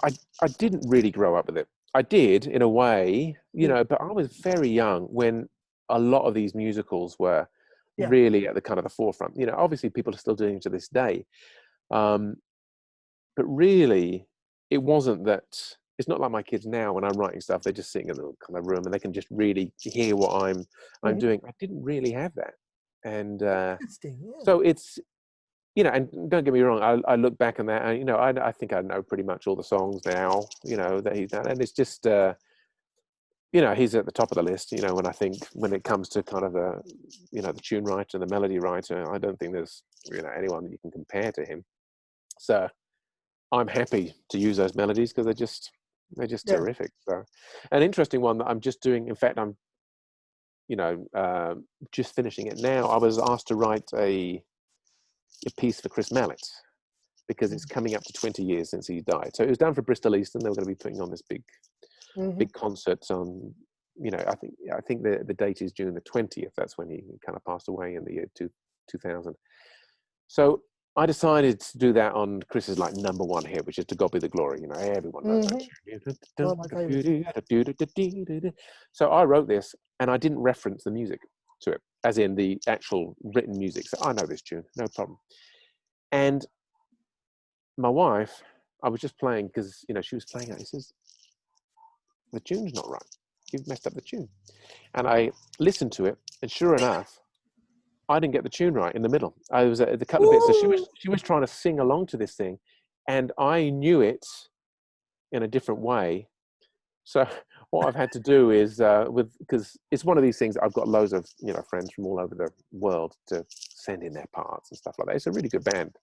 didn't really grow up with it. I did in a way, but I was very young when a lot of these musicals were really at the kind of the forefront. Obviously people are still doing it to this day, but really, it wasn't that. It's not like my kids now. When I'm writing stuff, they're just sitting in a little kind of room and they can just really hear what I'm doing. I didn't really have that, and so it's and don't get me wrong. I look back on that, and I think I know pretty much all the songs now. That he's done, and it's just he's at the top of the list. When it comes to kind of the tune writer and the melody writer, I don't think there's anyone that you can compare to him. So I'm happy to use those melodies, because they're just They're just Yeah. terrific. So, an interesting one that I'm just doing. In fact, I'm, just finishing it now. I was asked to write a piece for Chris Mallet because it's coming up to 20 years since he died. So it was done for Bristol Eastern. They were going to be putting on this big concert on. I think the date is June the 20th. That's when he kind of passed away in the year 2000. So I decided to do that on Chris's like number one hit, which is "To God Be the Glory." Everyone knows that One of my favourites. tune. So I wrote this, and I didn't reference the music to it, as in the actual written music. So I know this tune, no problem. And my wife, I was just playing because she was playing it. He says, "The tune's not right. You've messed up the tune." And I listened to it, and sure enough, I didn't get the tune right in the middle. I was at the couple of bits. So she was trying to sing along to this thing, and I knew it in a different way. So what I've had to do is because it's one of these things. I've got loads of friends from all over the world to send in their parts and stuff like that. It's a really good band,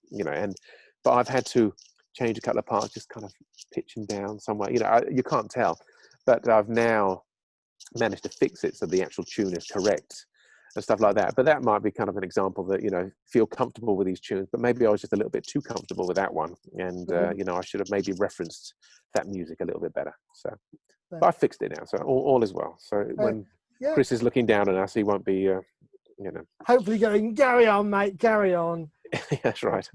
but I've had to change a couple of parts, just kind of pitch them down somewhere. You can't tell, but I've now managed to fix it so the actual tune is correct and stuff like that. But that might be kind of an example that feel comfortable with these tunes, but maybe I was just a little bit too comfortable with that one, and I should have maybe referenced that music a little bit better. So but I fixed it now, so all is well. So when Chris is looking down on us, he won't be hopefully going, "Carry on, mate, carry on." That's right.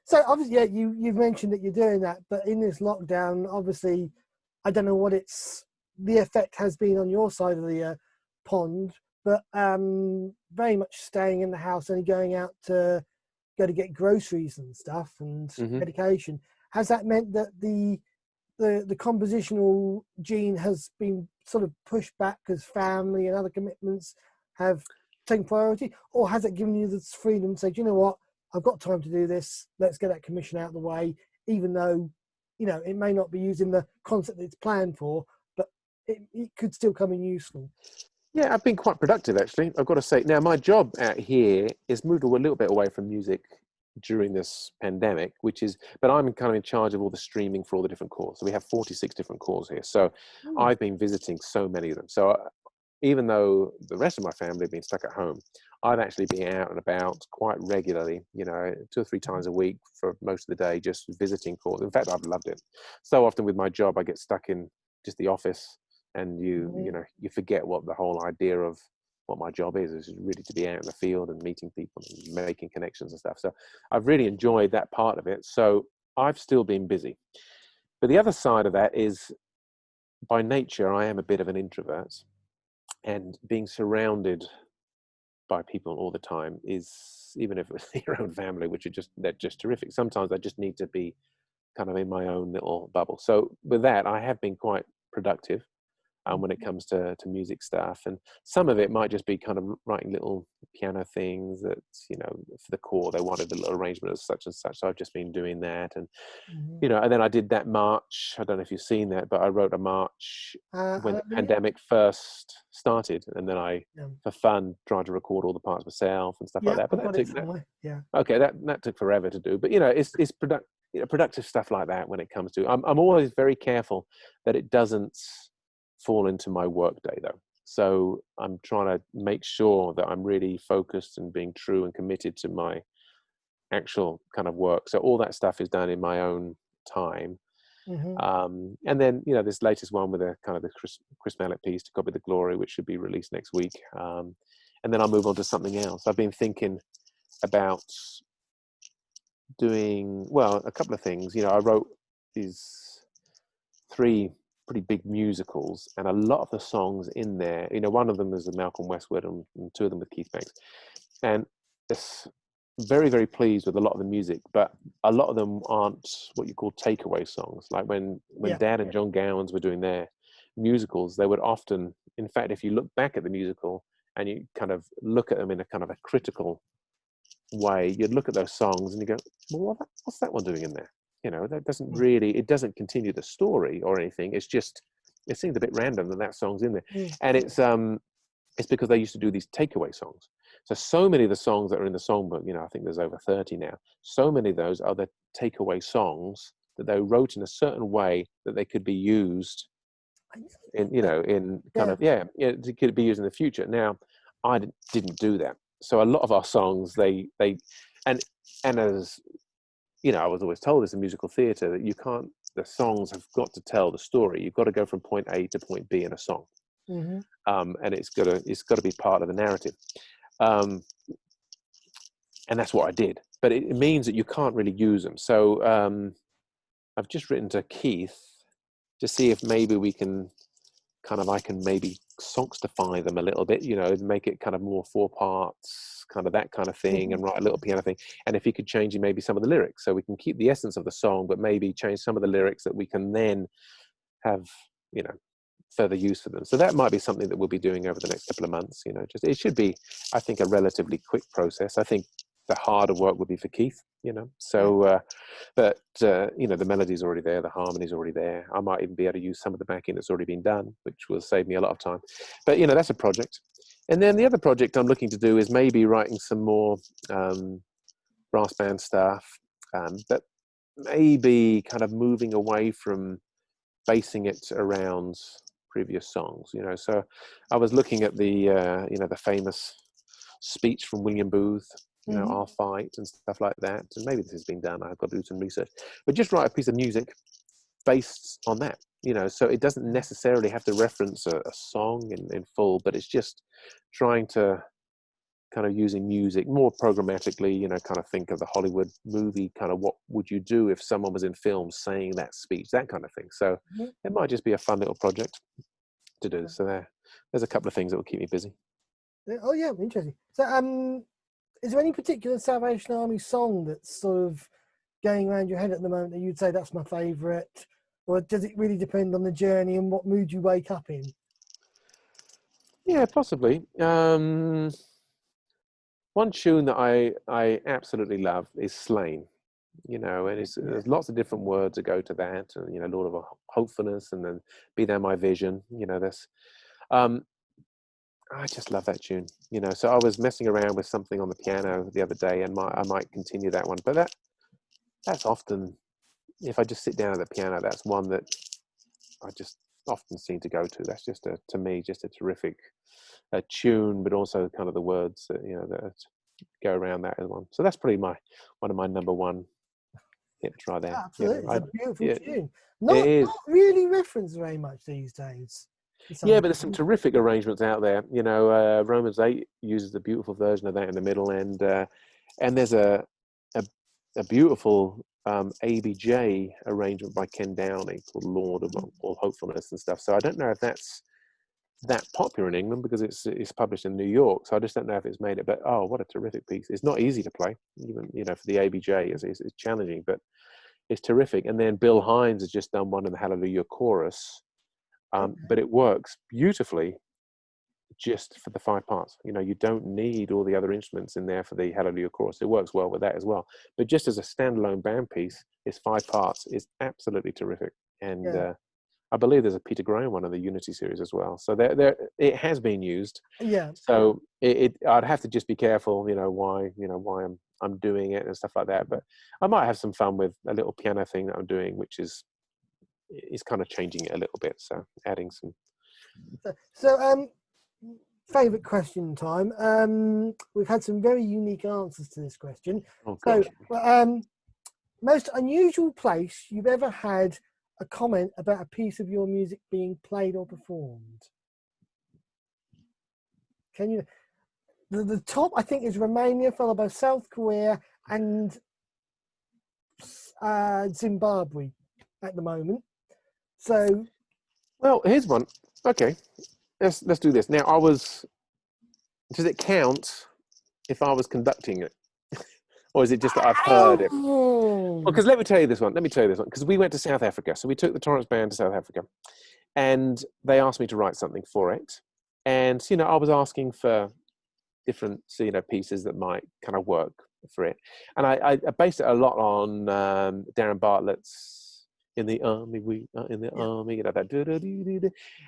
So obviously, you've mentioned that you're doing that, but in this lockdown, obviously, I don't know what the effect has been on your side of the pond, but very much staying in the house, only going out to go to get groceries and stuff and medication. Has that meant that the compositional gene has been sort of pushed back because family and other commitments have taken priority, or has it given you this freedom to say, "Do you know what? I've got time to do this. Let's get that commission out of the way," even though it may not be using the concept that it's planned for, but it could still come in useful. Yeah, I've been quite productive, actually. I've got to say. Now, my job out here is moved a little bit away from music during this pandemic, but I'm kind of in charge of all the streaming for all the different calls. So we have 46 different calls here. So I've been visiting so many of them. So even though the rest of my family have been stuck at home, I've actually been out and about quite regularly, 2 or 3 times a week for most of the day, just visiting calls. In fact, I've loved it. So often with my job, I get stuck in just the office, and you forget what the whole idea of what my job is really to be out in the field and meeting people and making connections and stuff. So I've really enjoyed that part of it. So I've still been busy. But the other side of that is, by nature, I am a bit of an introvert, and being surrounded by people all the time is, even if it's your own family, which they're just terrific. Sometimes I just need to be kind of in my own little bubble. So with that, I have been quite productive when it comes to music stuff, and some of it might just be kind of writing little piano things that for the core they wanted a little arrangement of such and such, so I've just been doing that. And and then I did that march. I don't know if you've seen that, but I wrote a march when the pandemic first started, and then I for fun tried to record all the parts myself and stuff like that. But that took forever to do. But it's productive stuff like that. When it comes to, I'm always very careful that it doesn't fall into my work day, though. So I'm trying to make sure that I'm really focused and being true and committed to my actual kind of work. So all that stuff is done in my own time. And then this latest one with the Chris Mallet piece, "To God Be the Glory," which should be released next week. And then I'll move on to something else. I've been thinking about doing a couple of things. I wrote these 3 pretty big musicals, and a lot of the songs in there, one of them is with Malcolm Westwood, and 2 of them with Keith Banks, and it's very, very pleased with a lot of the music, but a lot of them aren't what you call takeaway songs. Like when Dad and John Gowans were doing their musicals, they would often, in fact, if you look back at the musical and you kind of look at them in a kind of a critical way, you'd look at those songs and you go, "Well, what's that one doing in there?" That doesn't really, it doesn't continue the story or anything. It's just, it seems a bit random that song's in there. And it's because they used to do these takeaway songs. So many of the songs that are in the songbook, I think there's over 30 now. So many of those are the takeaway songs that they wrote in a certain way that they could be used in, in kind of, it could be used in the future. Now, I didn't do that. So a lot of our songs, and as, I was always told as a musical theatre that the songs have got to tell the story. You've got to go from point A to point B in a song. Mm-hmm. And it's got to be part of the narrative. And that's what I did. But it means that you can't really use them. So I've just written to Keith to see if maybe we can I can maybe songify them a little bit, make it kind of more 4 parts, kind of that kind of thing, and write a little piano thing. And if he could change maybe some of the lyrics, so we can keep the essence of the song, but maybe change some of the lyrics that we can then have, further use for them. So that might be something that we'll be doing over the next couple of months. It should be, I think, a relatively quick process. I think the harder work would be for Keith, so but the melody's already there, the harmony's already there. I might even be able to use some of the backing that's already been done, which will save me a lot of time. But that's a project. And then the other project I'm looking to do is maybe writing some more brass band stuff, but maybe kind of moving away from basing it around previous songs. So I was looking at the the famous speech from William Booth, Our Fight and stuff like that. And maybe this has been done. I've got to do some research. But just write a piece of music based on that, so it doesn't necessarily have to reference a song in full, but it's just trying to kind of using music more programmatically, kind of think of the Hollywood movie, kind of what would you do if someone was in film saying that speech, that kind of thing. So it might just be a fun little project to do. So there's a couple of things that will keep me busy. Oh yeah, interesting. So is there any particular Salvation Army song that's sort of going around your head at the moment that you'd say that's my favourite, or does it really depend on the journey and what mood you wake up in? Yeah, possibly. One tune that I absolutely love is Slain, and there's lots of different words that go to that, and Lord of Hopefulness, and then Be Thou My Vision, this. I just love that tune, So I was messing around with something on the piano the other day, and I might continue that one. But that's often, if I just sit down at the piano, that's one that I just often seem to go to. That's just to me, just a terrific tune, but also kind of the words that that go around that as one. So that's probably one of my number one hit try there. Absolutely, it's a beautiful tune. It is. Not really referenced very much these days. Yeah, but there's some terrific arrangements out there. Romans 8 uses a beautiful version of that in the middle, and there's a beautiful ABJ arrangement by Ken Downey called Lord of All Hopefulness and stuff. So I don't know if that's that popular in England because it's published in New York. So I just don't know if it's made it. But what a terrific piece! It's not easy to play, even for the ABJ. It's challenging, but it's terrific. And then Bill Hines has just done one in the Hallelujah chorus. But it works beautifully just for the 5 parts. You don't need all the other instruments in there for the Hallelujah chorus. It works well with that as well. But just as a standalone band piece, it's 5 parts. It's absolutely terrific. And I believe there's a Peter Graham one in the Unity series as well. So there it has been used. Yeah. So I'd have to just be careful, why I'm doing it and stuff like that. But I might have some fun with a little piano thing that I'm doing, which is kind of changing it a little bit, so adding some. So favorite question time. We've had some very unique answers to this question. So most unusual place you've ever had a comment about a piece of your music being played or performed? Can you? The top, I think, is Romania, followed by South Korea and Zimbabwe at the moment. So, well, here's one. Okay, let's do this. Now, does it count if I was conducting it, or is it just that I've heard it? Well, because let me tell you this one. Because we went to South Africa, so we took the Torrance Band to South Africa, and they asked me to write something for it, and I was asking for different pieces that might kind of work for it, and I based it a lot on Darren Bartlett's In the Army, We Are in the Army, that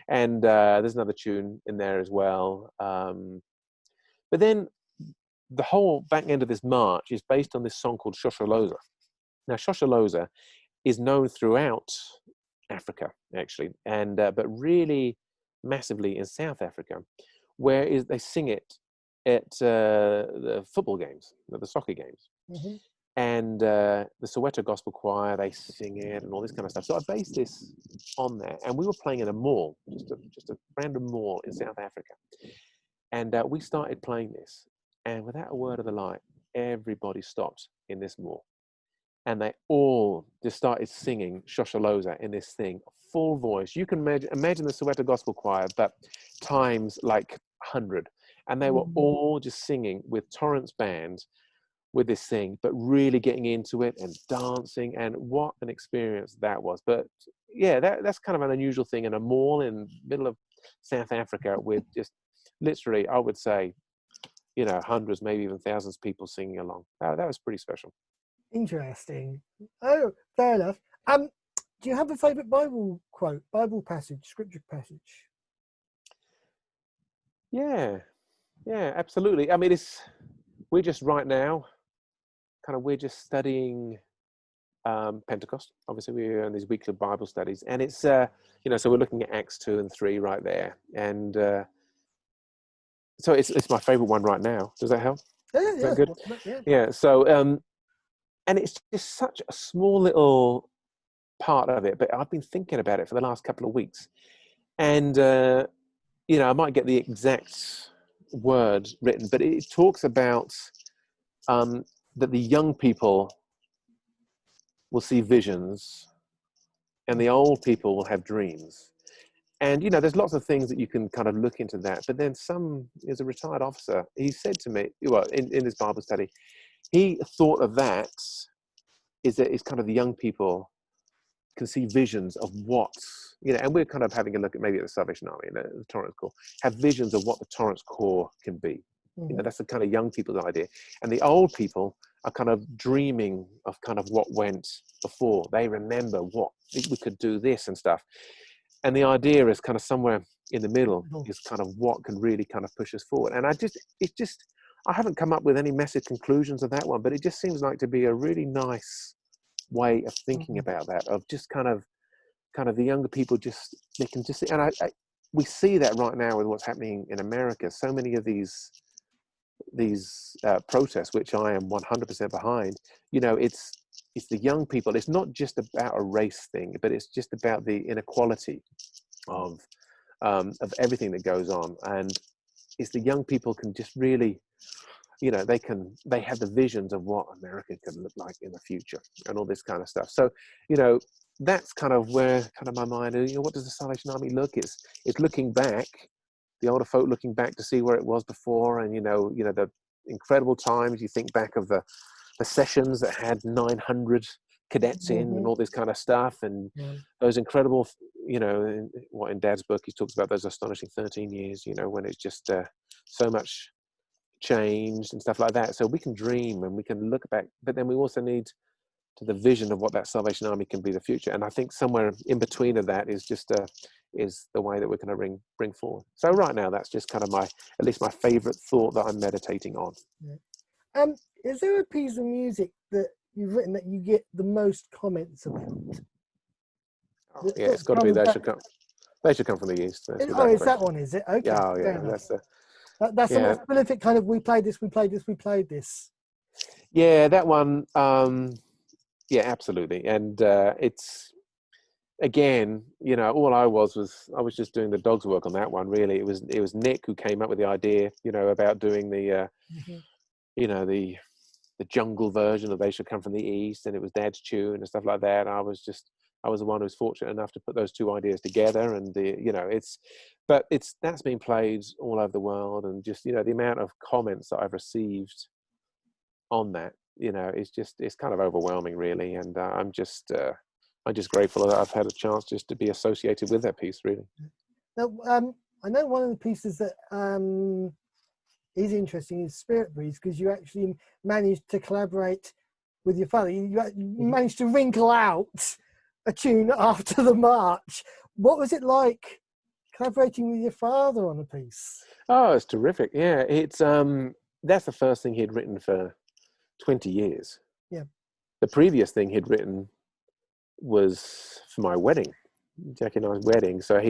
and there's another tune in there as well. But then the whole back end of this march is based on this song called Shosholoza. Now, Shosholoza is known throughout Africa, actually, and but really massively in South Africa, where they sing it at the football games, the soccer games. Mm-hmm. And the Soweto Gospel Choir, they sing it and all this kind of stuff. So I based this on that, and we were playing in a mall, just a random mall in South Africa. And we started playing this, and without a word of a lie, everybody stopped in this mall. And they all just started singing Shosholoza in this thing, full voice. You can imagine the Soweto Gospel Choir, but times like 100. And they were all just singing with Torrance Band with this thing, but really getting into it and dancing. And what an experience that was. But yeah, that's kind of an unusual thing in a mall in the middle of South Africa with just literally, I would say, hundreds, maybe even thousands of people singing along. That was pretty special. Interesting. Oh, fair enough. Do you have a favourite Bible quote, Bible passage, scripture passage? Yeah, absolutely. I mean, we're just right now, we're just studying Pentecost. Obviously, we're in these weekly Bible studies, and it's so we're looking at Acts 2 and 3 right there, and so it's my favourite one right now. Does that help? Yeah, Is that good? Yeah. Yeah. So and it's just such a small little part of it, but I've been thinking about it for the last couple of weeks, and I might get the exact word written, but it talks about that the young people will see visions and the old people will have dreams. And, there's lots of things that you can kind of look into that. But then as a retired officer, he said to me, well, in this Bible study, he thought of that is kind of the young people can see visions of what, and we're kind of having a look at maybe at the Salvation Army, the Torrance Corps, have visions of what the Torrance Corps can be. Mm-hmm. That's the kind of young people's idea. And the old people are kind of dreaming of kind of what went before. They remember what we could do this and stuff. And the idea is kind of somewhere in the middle is kind of what can really kind of push us forward. And I haven't come up with any massive conclusions of that one, but it just seems like to be a really nice way of thinking about that, of just kind of the younger people they can just, and we see that right now with what's happening in America. So many of these protests, which I am 100% behind, it's the young people. It's not just about a race thing, but it's just about the inequality of everything that goes on. And it's the young people can just really, they have the visions of what America can look like in the future and all this kind of stuff. So, that's kind of where my mind is, what does the Salvation Army look? It's looking back, the older folk looking back to see where it was before, and the incredible times. You think back of the sessions that had 900 cadets in and all this kind of stuff, and those incredible, in Dad's book he talks about those astonishing 13 years, when it's just so much changed and stuff like that. So we can dream and we can look back, but then we also need to the vision of what that Salvation Army can be the future. And I think somewhere in between of that is just is the way that we're going to bring forward. So right now, that's just kind of at least my favorite thought that I'm meditating on. Is there a piece of music that you've written that you get the most comments about? It's got to be They Should Come From the East. Is that one, is it? Okay. Oh, yeah, that's the most prolific kind of, we played this. Yeah, that one, yeah, absolutely. And it's, again, all I was just doing the dog's work on that one, really. It was Nick who came up with the idea, about doing the, the jungle version of They Should Come From the East, and it was Dad's tune and stuff like that. And I was the one who was fortunate enough to put those two ideas together, and that's been played all over the world, and just the amount of comments that I've received on that, it's kind of overwhelming, really, and I'm just grateful that I've had a chance just to be associated with that piece, really. Now, I know one of the pieces that is interesting is Spirit Breeze, because you actually managed to collaborate with your father. You managed to wrinkle out a tune after the march. What was it like collaborating with your father on a piece? Oh, it's terrific. Yeah, it's that's the first thing he'd written for 20 years. Yeah. The previous thing he'd written was for my wedding, Jackie and I's wedding. So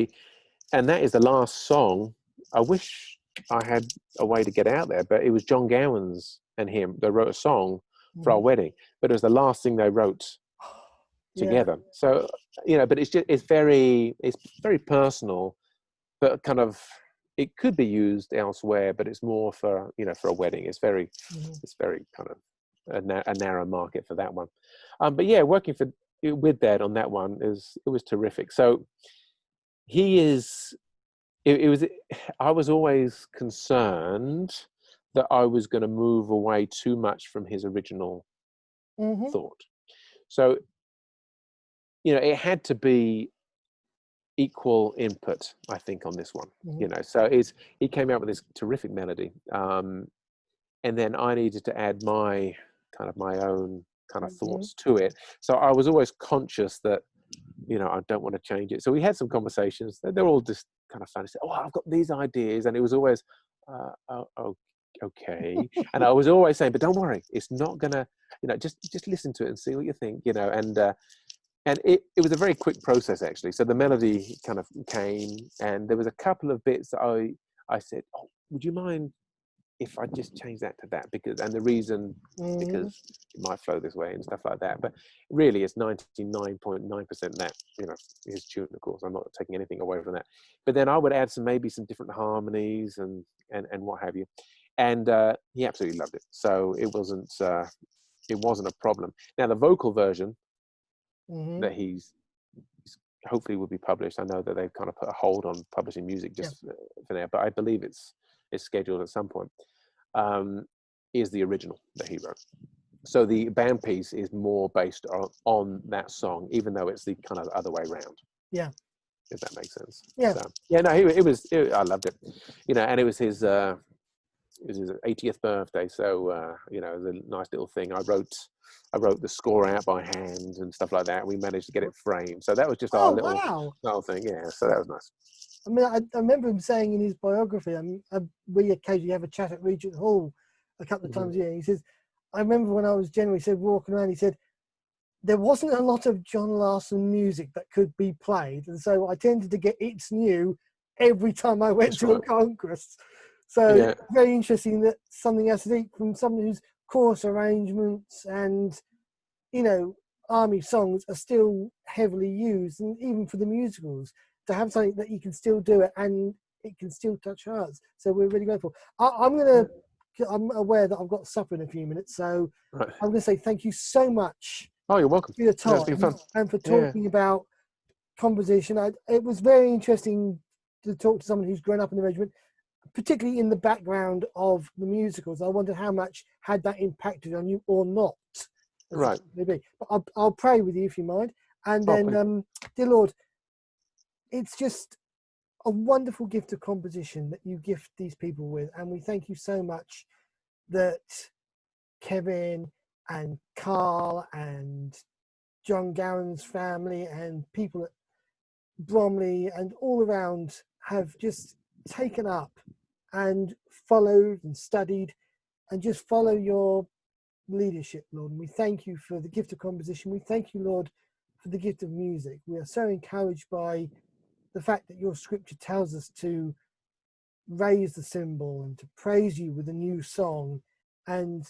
and that is the last song. I wish I had a way to get out there, but it was John Gowans and him. They wrote a song for our wedding, but it was the last thing they wrote together. So, but it's very personal, but kind of, it could be used elsewhere, but it's more for, for a wedding. It's very kind of a narrow market for that one. But yeah, working with Dad on that one it was terrific. So I was always concerned that I was going to move away too much from his original thought. So, it had to be equal input, I think, on this one. So he came out with this terrific melody, and then I needed to add my own kind of thoughts to it. So I was always conscious that I don't want to change it. So we had some conversations. They're all just kind of funny. Oh, I've got these ideas, and it was always okay. And I was always saying, but don't worry, it's not gonna, just listen to it and see what you think, and it was a very quick process, actually. So the melody kind of came, and there was a couple of bits that I said, oh, would you mind if I just change that to that? And the reason, because it might flow this way and stuff like that. But really, it's 99.9% that, his tune, of course. I'm not taking anything away from that. But then I would add maybe some different harmonies and what have you. And he absolutely loved it. So it wasn't a problem. Now, the vocal version that he's hopefully will be published. I know that they've kind of put a hold on publishing music just for now, but I believe it's scheduled at some point. Is the original that he wrote. So the band piece is more based on that song, even though it's the kind of other way around. Yeah. If that makes sense. Yeah. So, yeah. No, I loved it. And it was his 80th birthday, so it was a nice little thing. I wrote the score out by hand and stuff like that. We managed to get it framed, so that was just our little thing. Yeah, so that was nice. I mean, I remember him saying in his biography, we occasionally have a chat at Regent Hall a couple of times a year. He says, I remember when I was generally walking around, he said, there wasn't a lot of John Larsson music that could be played, and so I tended to get It's New every time I went to a congress. So very interesting that something else from someone whose chorus arrangements and, army songs are still heavily used, and even for the musicals, to have something that you can still do it and it can still touch hearts. So we're really grateful. I'm aware that I've got supper in a few minutes, so I'm going to say thank you so much. Oh, you're welcome. For your time, it's been fun. And for talking about composition. It was very interesting to talk to someone who's grown up in the regiment, particularly in the background of the musicals. I wondered how much had that impacted on you or not. Right. Maybe. But I'll pray with you if you mind. And then, dear Lord, it's just a wonderful gift of composition that you gift these people with. And we thank you so much that Kevin and Carl and John Gowan's family and people at Bromley and all around have just taken up and followed and studied and just follow your leadership, Lord. And we thank you for the gift of composition. We thank you, Lord, for the gift of music. We are so encouraged by the fact that your scripture tells us to raise the cymbal and to praise you with a new song. And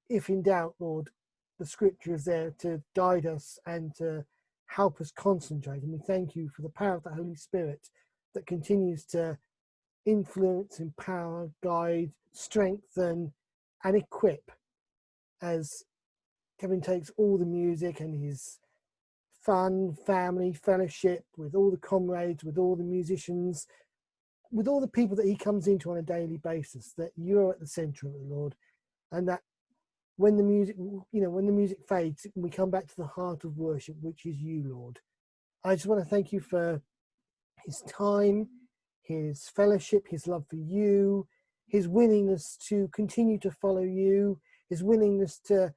if in doubt, Lord, the scripture is there to guide us and to help us concentrate. And we thank you for the power of the Holy Spirit that continues to influence, empower, guide, strengthen, and equip as Kevin takes all the music and his fun, family, fellowship with all the comrades, with all the musicians, with all the people that he comes into on a daily basis, that you're at the center of it, Lord. And that when the music fades, we come back to the heart of worship, which is you, Lord. I just want to thank you for his time, his fellowship, his love for you, his willingness to continue to follow you, his willingness to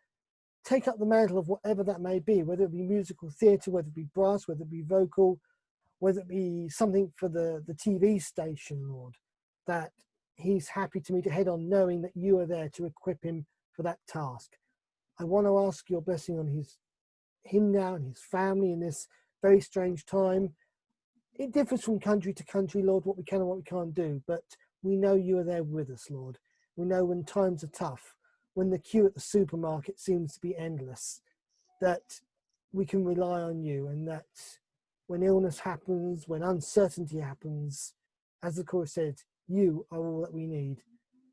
take up the mantle of whatever that may be, whether it be musical theatre, whether it be brass, whether it be vocal, whether it be something for the TV station, Lord, that he's happy to meet ahead on, knowing that you are there to equip him for that task. I want to ask your blessing on his him now and his family in this very strange time. It differs from country to country, Lord, what we can and what we can't do, but we know you are there with us, Lord. We know when times are tough, when the queue at the supermarket seems to be endless, that we can rely on you, and that when illness happens, when uncertainty happens, as the chorus said, you are all that we need.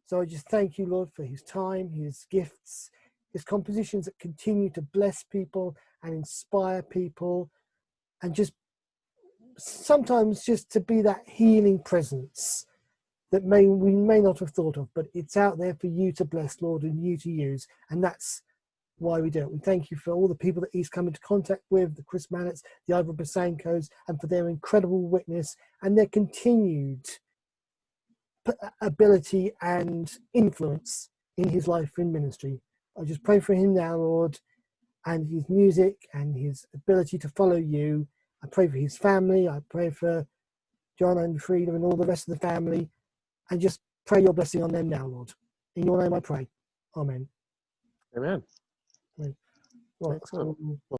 So I just thank you, Lord, for his time, his gifts, his compositions that continue to bless people and inspire people, and just sometimes just to be that healing presence that we may not have thought of, but it's out there for you to bless, Lord, and you to use. And that's why we do it. We thank you for all the people that he's come into contact with, the Chris Mallets, the Ivor Basankos, and for their incredible witness and their continued ability and influence in his life in ministry. I just pray for him now, Lord, and his music and his ability to follow you. I pray for his family. I pray for John and Frida and all the rest of the family, and just pray your blessing on them now, Lord. In your name I pray. Amen. Amen. Amen. Right. Excellent. Well,